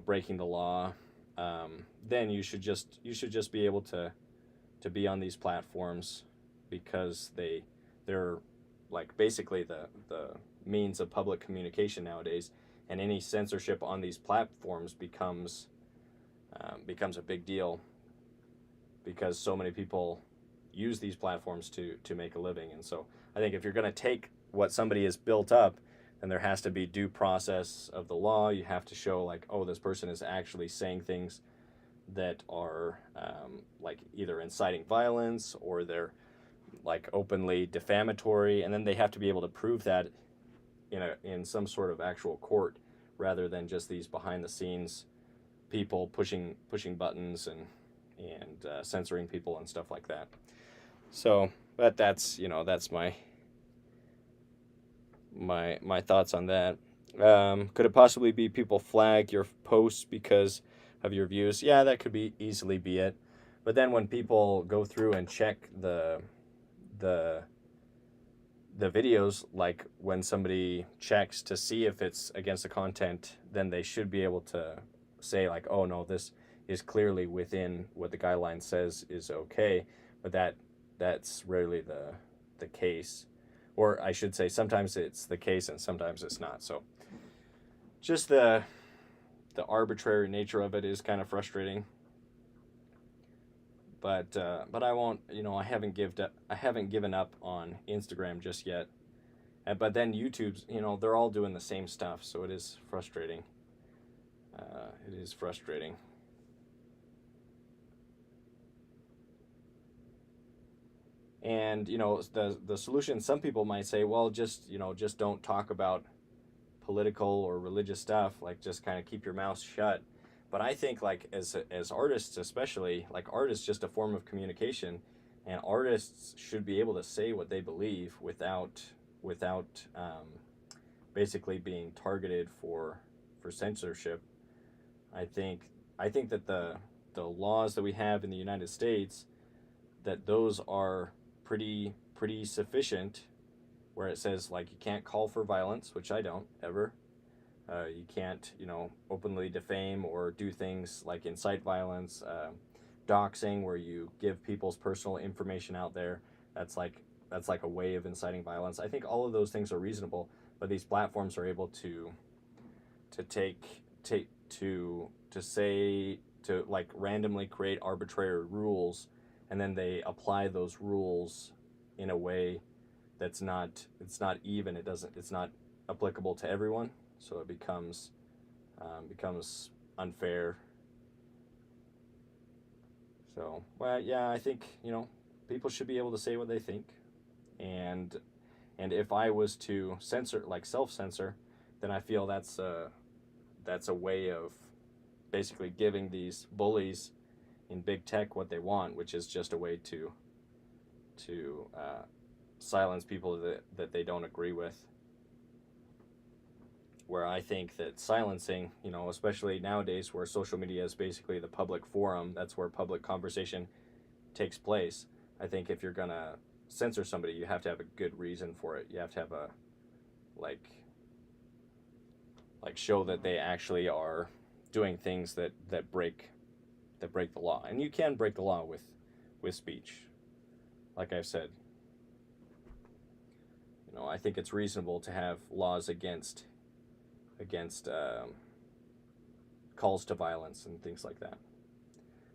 breaking the law, then you should just be able to be on these platforms, because they're like basically the means of public communication nowadays, and any censorship on these platforms becomes a big deal, because so many people use these platforms to make a living. And so I think if you're going to take what somebody has built up, then there has to be due process of the law. You have to show, like, oh, this person is actually saying things that are like either inciting violence, or they're like openly defamatory, and then they have to be able to prove that in some sort of actual court, rather than just these behind the scenes people pushing buttons and censoring people and stuff like that. So that's my thoughts on that. Could it possibly be people flag your posts because of your views? Yeah, that could easily be it. But then when people go through and check the videos, like when somebody checks to see if it's against the content, then they should be able to say, like, oh no, this is clearly within what the guideline says is okay. But that's rarely the case. Or I should say, sometimes it's the case and sometimes it's not. So just the arbitrary nature of it is kind of frustrating. But I won't, I haven't given up on Instagram just yet. But then YouTube's, they're all doing the same stuff, so it is frustrating. It is frustrating. And the solution, some people might say, well, just don't talk about political or religious stuff, like just kind of keep your mouth shut. But I think, like, as artists, especially, like, art is just a form of communication, and artists should be able to say what they believe without basically being targeted for censorship. I think that the laws that we have in the United States, that those are pretty sufficient, where it says, like, you can't call for violence, which I don't ever. You can't, openly defame or do things like incite violence, doxing, where you give people's personal information out there. That's like a way of inciting violence. I think all of those things are reasonable, but these platforms are able to say, to like randomly create arbitrary rules, and then they apply those rules in a way it's not even. It's not applicable to everyone, so it becomes unfair. So, well, yeah, I think people should be able to say what they think, and if I was to censor, like self-censor, then I feel that's a way of basically giving these bullies in big tech what they want, which is just a way to silence people that they don't agree with. Where I think that silencing, especially nowadays where social media is basically the public forum, that's where public conversation takes place. I think if you're gonna censor somebody, you have to have a good reason for it. You have to have a like show that they actually are doing things that break the law. And you can break the law with speech. Like I've said, I think it's reasonable to have laws against calls to violence and things like that,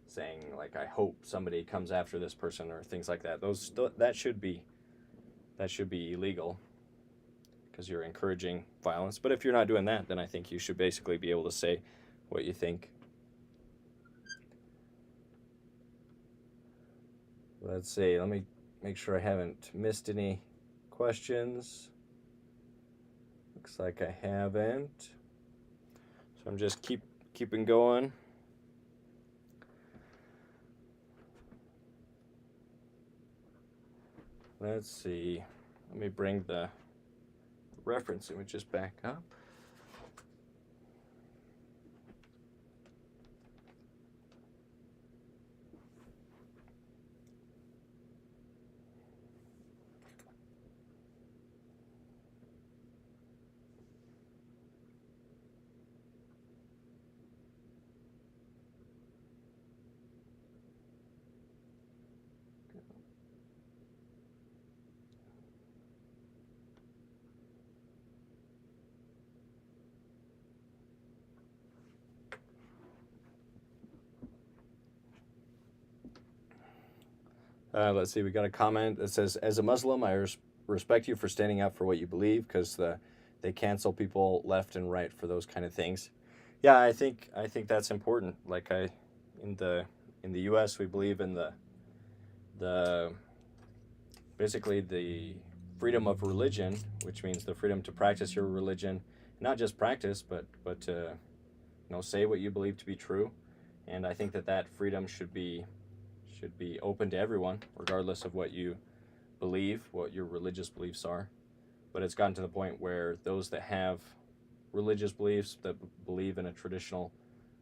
saying, like, I hope somebody comes after this person, or things like that. That should be illegal, because you're encouraging violence. But if you're not doing that, then I think you should basically be able to say what you think. Let's see. Let me make sure I haven't missed any questions. Looks like I haven't. So I'm just keeping going. Let's see. Let me bring the reference images back up. Let's see, we got a comment that says, as a Muslim, I respect you for standing up for what you believe, because they cancel people left and right for those kind of things. Yeah, I think that's important. Like in the U.S., we believe in the basically the freedom of religion, which means the freedom to practice your religion, not just practice, but to say what you believe to be true. And I think that freedom should be open to everyone, regardless of what you believe, what your religious beliefs are. But it's gotten to the point where those that have religious beliefs, that believe in a traditional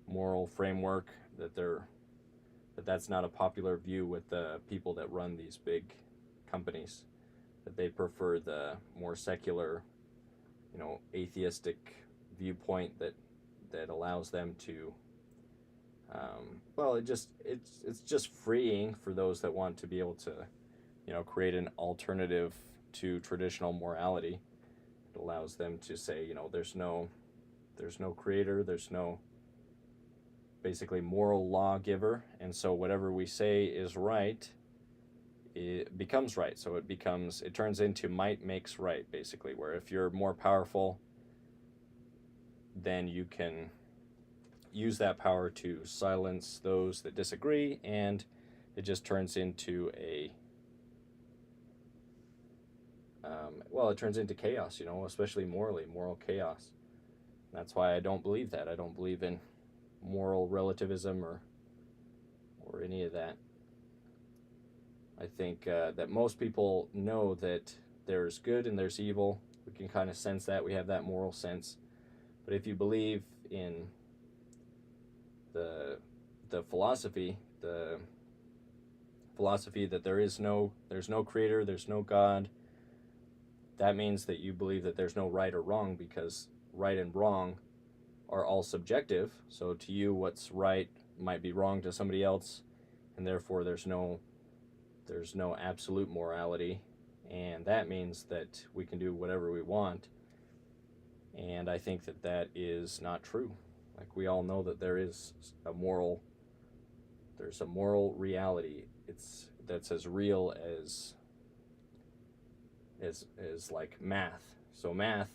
moral framework, that's not a popular view with the people that run these big companies, that they prefer the more secular, atheistic viewpoint that allows them to it's just freeing for those that want to be able to create an alternative to traditional morality. It allows them to say, there's no creator, there's no basically moral lawgiver, and so whatever we say is right, it becomes right. So it turns into might makes right, basically, where if you're more powerful, then you can use that power to silence those that disagree, and it just turns into it turns into chaos, especially moral chaos. That's why I don't believe that. I don't believe in moral relativism or any of that. I think that most people know that there's good and there's evil. We can kind of sense that. We have that moral sense. But if you believe in the philosophy that there's no creator, there's no God, that means that you believe that there's no right or wrong, because right and wrong are all subjective. So to you, what's right might be wrong to somebody else, and therefore there's no absolute morality, and that means that we can do whatever we want. And I think that is not true. Like, we all know that there's a moral reality. That's as real as like math. So math,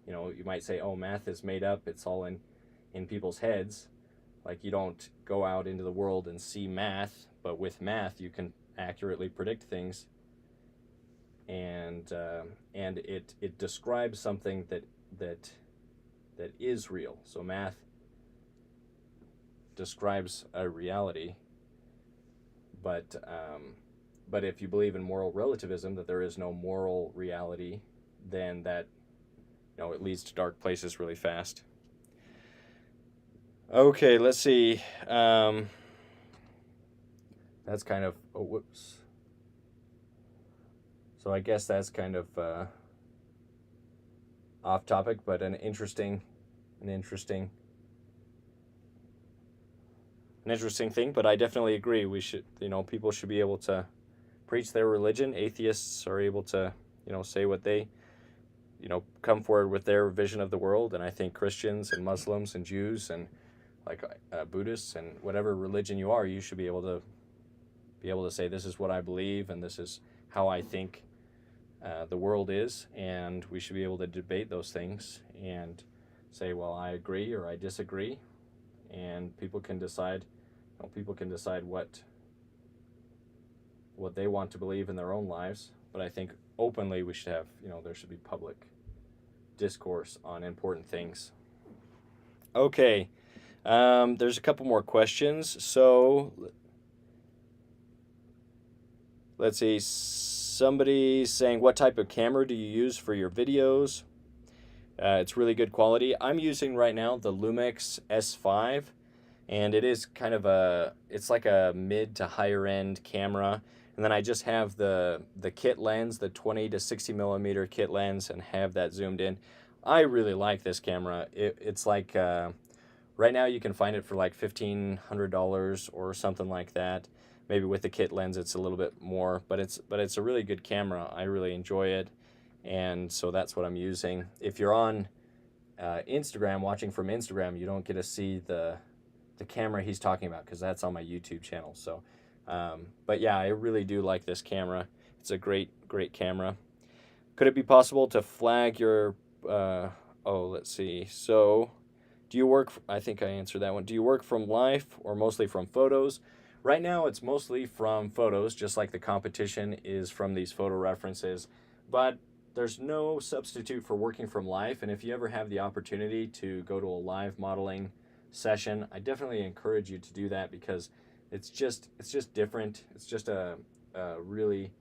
you might say, oh, math is made up, it's all in people's heads. Like, you don't go out into the world and see math, but with math you can accurately predict things, and it describes something that is real. So math describes a reality, but if you believe in moral relativism, that there is no moral reality, then that it leads to dark places really fast. Okay, let's see. That's kind of whoops. So I guess that's kind of off topic, but an interesting thing. But I definitely agree. We should, people should be able to preach their religion. Atheists are able to, say what they, come forward with their vision of the world. And I think Christians and Muslims and Jews and Buddhists and whatever religion you are, you should be able to say, this is what I believe and this is how I think the world is, and we should be able to debate those things and say, well, I agree or I disagree. and people can decide, people can decide what they want to believe in their own lives. But I think openly we should have, there should be public discourse on important things. Okay, there's a couple more questions. So let's see. Somebody's saying, what type of camera do you use for your videos? It's really good quality. I'm using right now the Lumix S5, and it is kind of it's like a mid to higher end camera. And then I just have the kit lens, the 20 to 60 millimeter kit lens, and have that zoomed in. I really like this camera. It's like, right now you can find it for like $1,500 or something like that. Maybe with the kit lens it's a little bit more, but it's a really good camera. I really enjoy it, and so that's what I'm using. If you're on Instagram, watching from Instagram, you don't get to see the camera he's talking about, because that's on my YouTube channel. So but yeah, I really do like this camera. It's a great camera. Could it be possible to flag your let's see. So do you work, I think I answered that one. Do you work from life or mostly from photos? Right now it's mostly from photos, just like the competition is from these photo references, but there's no substitute for working from life. And if you ever have the opportunity to go to a live modeling session, I definitely encourage you to do that, because it's just different. It's just a really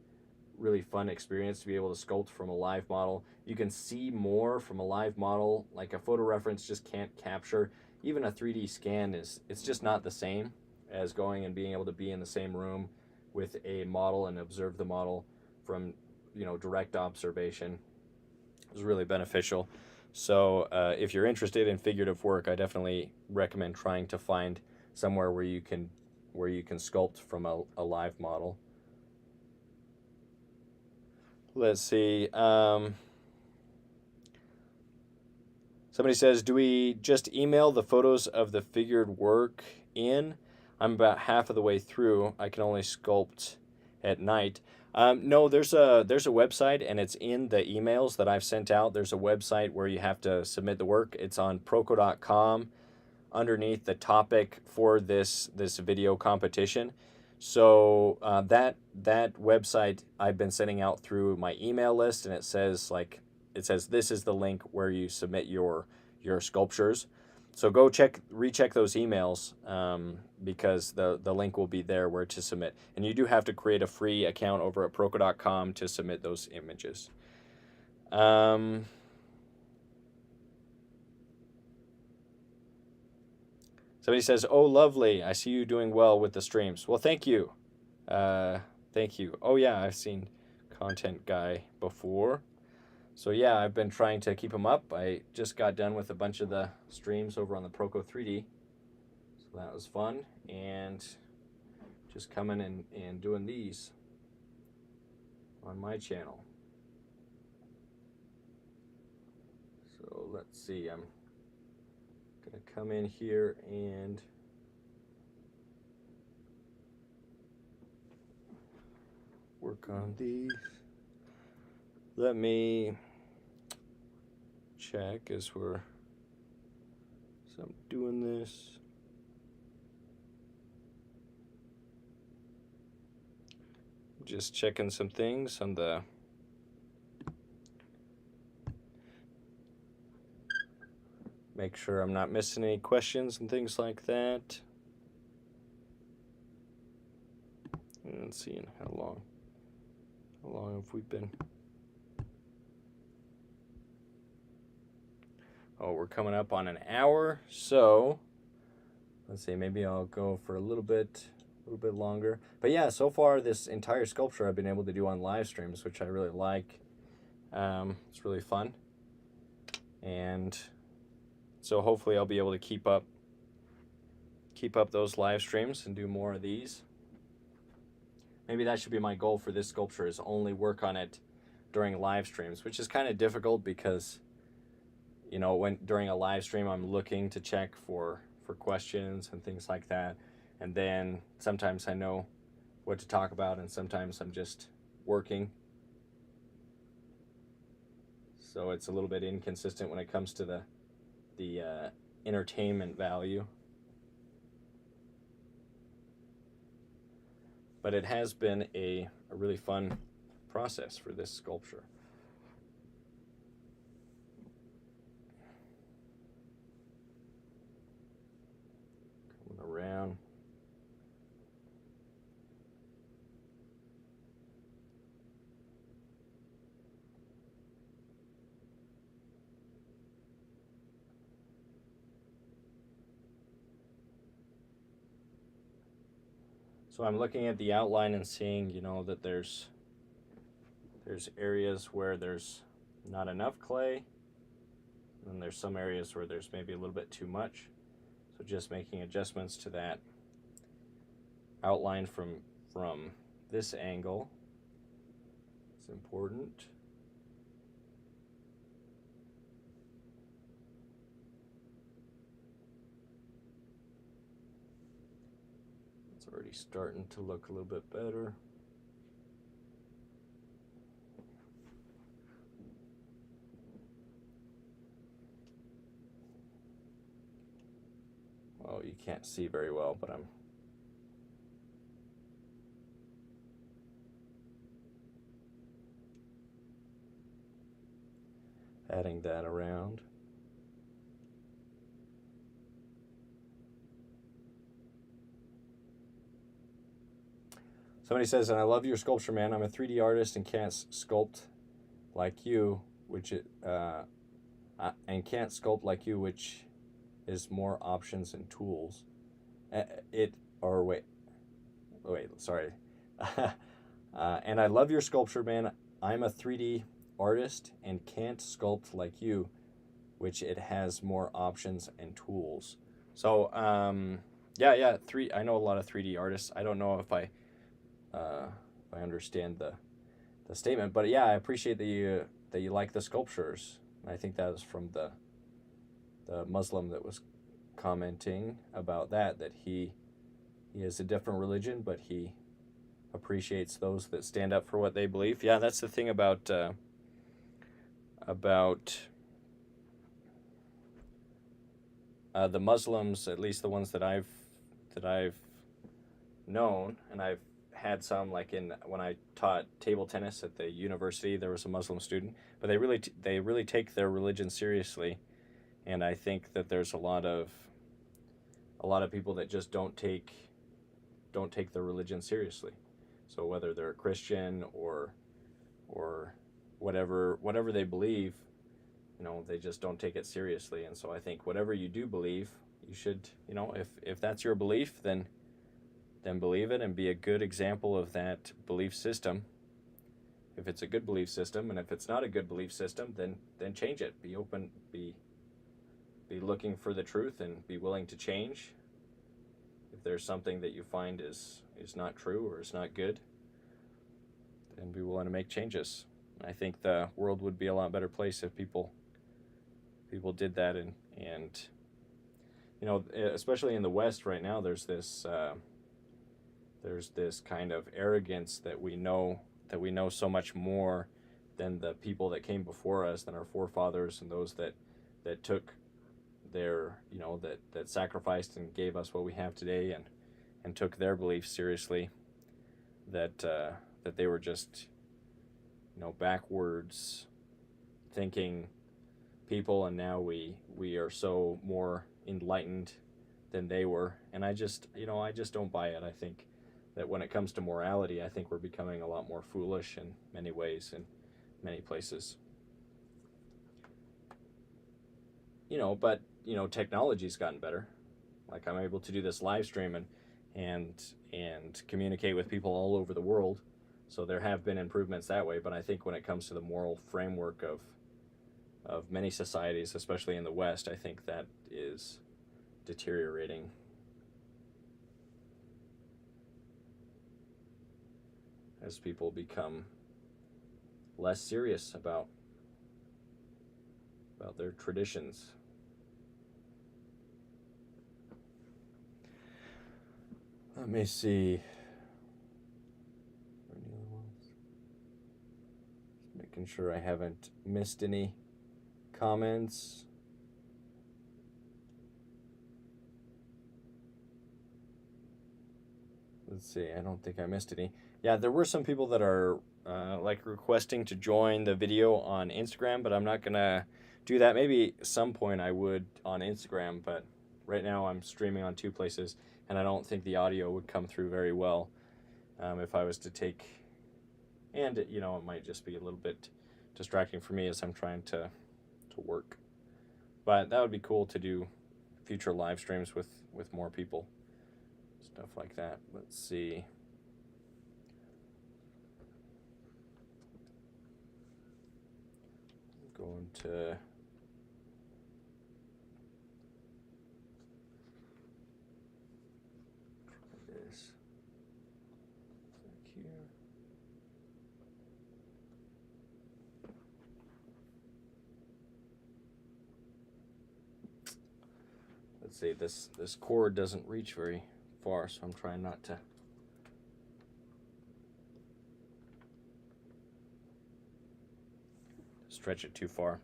fun experience to be able to sculpt from a live model. You can see more from a live model, like a photo reference just can't capture. Even a 3D scan it's just not the same as going and being able to be in the same room with a model and observe the model from, direct observation. Is really beneficial. So if you're interested in figurative work, I definitely recommend trying to find somewhere where you can sculpt from a live model. Let's see. Somebody says, do we just email the photos of the figured work in? I'm about half of the way through. I can only sculpt at night. No, there's a website, and it's in the emails that I've sent out. There's a website where you have to submit the work. It's on proco.com underneath the topic for this video competition. So that website I've been sending out through my email list, and it says this is the link where you submit your sculptures. So go recheck those emails, because the link will be there where to submit. And you do have to create a free account over at proco.com to submit those images. Somebody says, oh, lovely. I see you doing well with the streams. Well, thank you. Thank you. Oh, yeah, I've seen Content Guy before. So, yeah, I've been trying to keep them up. I just got done with a bunch of the streams over on the Proco 3D. So that was fun. And just coming and doing these on my channel. So, let's see. I'm going to come in here and work on these. Let me check as I'm doing this. Just checking some things on the make sure I'm not missing any questions and things like that. And seeing how long have we been? Oh, we're coming up on an hour, so let's see, maybe I'll go for a little bit longer. But yeah, so far this entire sculpture I've been able to do on live streams, which I really like. It's really fun. And so hopefully I'll be able to keep up those live streams and do more of these. Maybe that should be my goal for this sculpture, is only work on it during live streams, which is kind of difficult because, when during a live stream I'm looking to check for questions and things like that, and then sometimes I know what to talk about and sometimes I'm just working. So it's a little bit inconsistent when it comes to the entertainment value. but it has been a really fun process for this sculpture. Coming around. So I'm looking at the outline and seeing, that there's areas where there's not enough clay, and there's some areas where there's maybe a little bit too much. So just making adjustments to that outline from this angle is important. It's already starting to look a little bit better. Oh, you can't see very well, but I'm adding that around. Somebody says, and I love your sculpture, man. I'm a 3D artist and can't sculpt like you, which is more options and tools. Sorry. And I love your sculpture, man. I'm a 3D artist and can't sculpt like you, which it has more options and tools. So, yeah. I know a lot of 3D artists. I don't know if I understand the statement, but yeah, I appreciate that you like the sculptures. I think that was from the Muslim that was commenting about that he has a different religion, but he appreciates those that stand up for what they believe. Yeah, that's the thing about the Muslims, at least the ones that I've known, and I've had some, like when I taught table tennis at the university, there was a Muslim student, but they really take their religion seriously, and I think that there's a lot of people that just don't take their religion seriously. So whether they're a Christian or whatever they believe, they just don't take it seriously. And so I think whatever you do believe, you should, if that's your belief, then believe it and be a good example of that belief system. If it's a good belief system, and if it's not a good belief system, then change it. Be open, be looking for the truth, and be willing to change. If there's something that you find is not true or is not good, then be willing to make changes. I think the world would be a lot better place if people did that, and especially in the West right now, there's this kind of arrogance that we know so much more than the people that came before us, than our forefathers and those that took their, that sacrificed and gave us what we have today, and took their beliefs seriously, that they were just, backwards thinking people, and now we are so more enlightened than they were. And I just don't buy it. I think that when it comes to morality, I think we're becoming a lot more foolish in many ways, in many places. But technology's gotten better. Like, I'm able to do this live stream and communicate with people all over the world. So there have been improvements that way. But I think when it comes to the moral framework of many societies, especially in the West, I think that is deteriorating. As people become less serious about their traditions. Let me see. Any other ones? Just making sure I haven't missed any comments. Let's see, I don't think I missed any. Yeah, there were some people that are like requesting to join the video on Instagram, but I'm not gonna do that. Maybe some point I would on Instagram, but right now I'm streaming on 2 places, and I don't think the audio would come through very well if I was to take. And it might just be a little bit distracting for me as I'm trying to work. But that would be cool to do future live streams with more people, stuff like that. Let's see. I'm going to try this back here. Let's see, this cord doesn't reach very far, so I'm trying not to stretch it too far.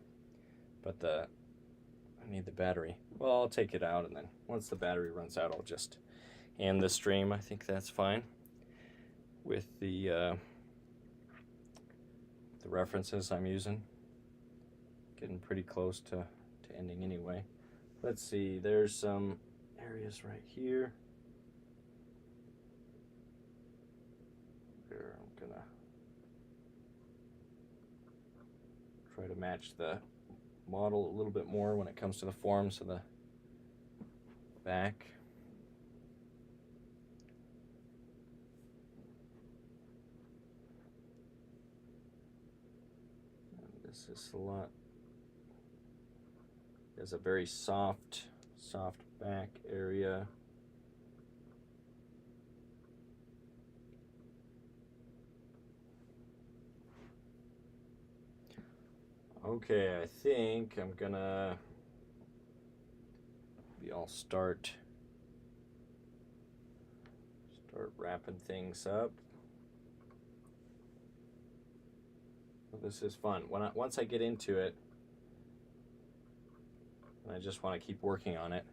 But I need the battery. Well, I'll take it out, and then once the battery runs out, I'll just end the stream. I think that's fine with the references I'm using. Getting pretty close to ending anyway. Let's see, there's some areas right here where I'm gonna try to match the model a little bit more when it comes to the forms of the back. And this is a lot. There's a very soft back area. Okay, I think I'm gonna maybe I'll start wrapping things up. Well, this is fun. Once I get into it, and I just want to keep working on it.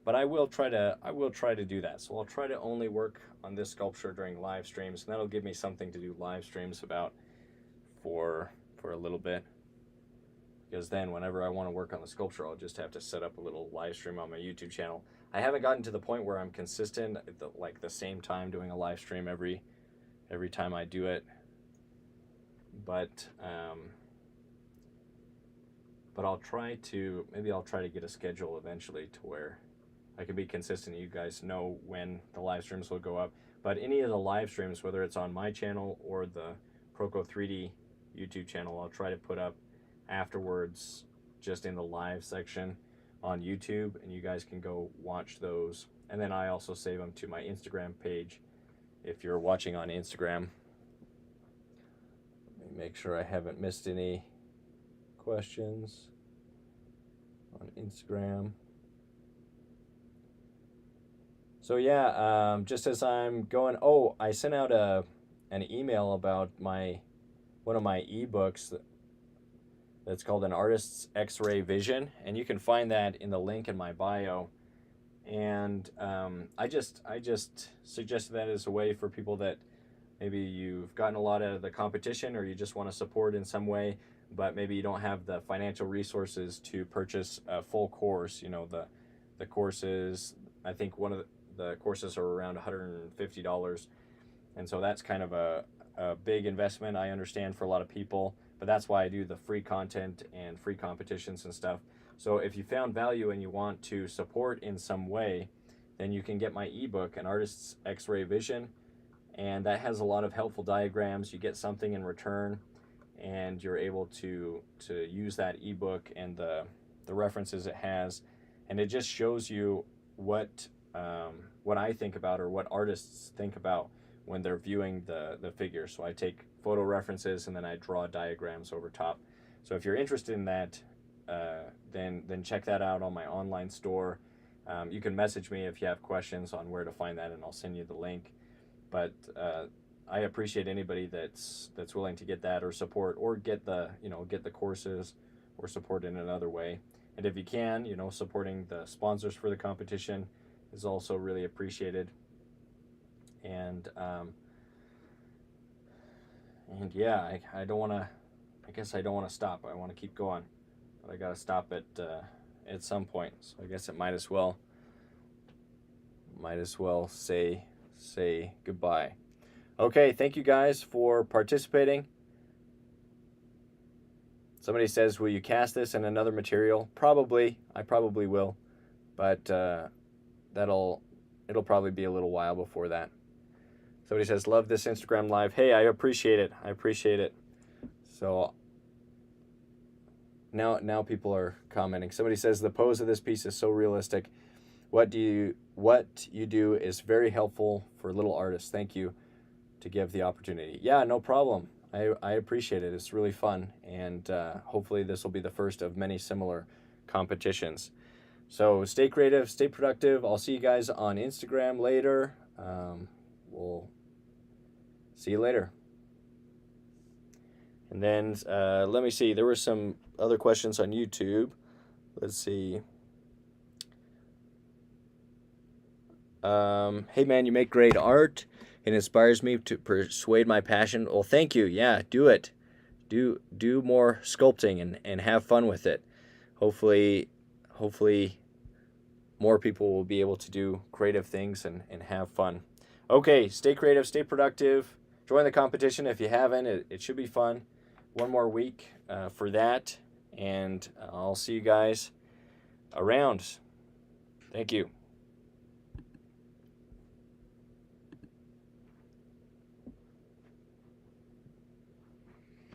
But I will try to do that. So I'll try to only work on this sculpture during live streams, and that'll give me something to do live streams about for a little bit. Because then whenever I want to work on the sculpture, I'll just have to set up a little live stream on my YouTube channel. I haven't gotten to the point where I'm consistent at the same time doing a live stream every time I do it. But I'll try to get a schedule eventually to where I can be consistent. You guys know when the live streams will go up. But any of the live streams, whether it's on my channel or the Proco 3D YouTube channel, I'll try to put up afterwards just in the live section on YouTube, and you guys can go watch those. And then I also save them to my Instagram page if you're watching on Instagram. Let me make sure I haven't missed any questions on Instagram. So yeah, just as I'm going, I sent out an email about one of my ebooks that's called An Artist's X-Ray Vision, and you can find that in the link in my bio. And I just suggested that as a way for people that maybe you've gotten a lot out of the competition, or you just want to support in some way, but maybe you don't have the financial resources to purchase a full course. The courses, I think one of the courses are around $150, and so that's kind of a big investment, I understand, for a lot of people, but that's why I do the free content and free competitions and stuff. So if you found value and you want to support in some way, then you can get my ebook, An Artist's X-Ray Vision, and that has a lot of helpful diagrams. You get something in return, and you're able to use that ebook and the references it has, and it just shows you what I think about, or what artists think about when they're viewing the figure. So I take photo references and then I draw diagrams over top. So if you're interested in that, then check that out on my online store. You can message me if you have questions on where to find that, and I'll send you the link. But I appreciate anybody that's willing to get that, or support, or get the courses, or support in another way. And if you can, supporting the sponsors for the competition is also really appreciated. And yeah, I don't want to. I guess I don't want to stop. I want to keep going, but I got to stop at some point. So I guess it might as well say goodbye. Okay, thank you guys for participating. Somebody says, will you cast this in another material? Probably. I probably will. But it'll probably be a little while before that. Somebody says, love this Instagram live. Hey, I appreciate it. I appreciate it. So now people are commenting. Somebody says, the pose of this piece is so realistic. What you do is very helpful for little artists. Thank you to give the opportunity. Yeah, no problem. I appreciate it. It's really fun, and hopefully this will be the first of many similar competitions. So stay creative, stay productive. I'll see you guys on Instagram later. We'll see you later. And then let me see. There were some other questions on YouTube. Let's see. Hey man, you make great art. It inspires me to persuade my passion. Well, thank you. Yeah, do it. Do more sculpting and have fun with it. Hopefully more people will be able to do creative things and have fun. Okay, stay creative, stay productive. Join the competition if you haven't. It should be fun. One more week for that, and I'll see you guys around. Thank you.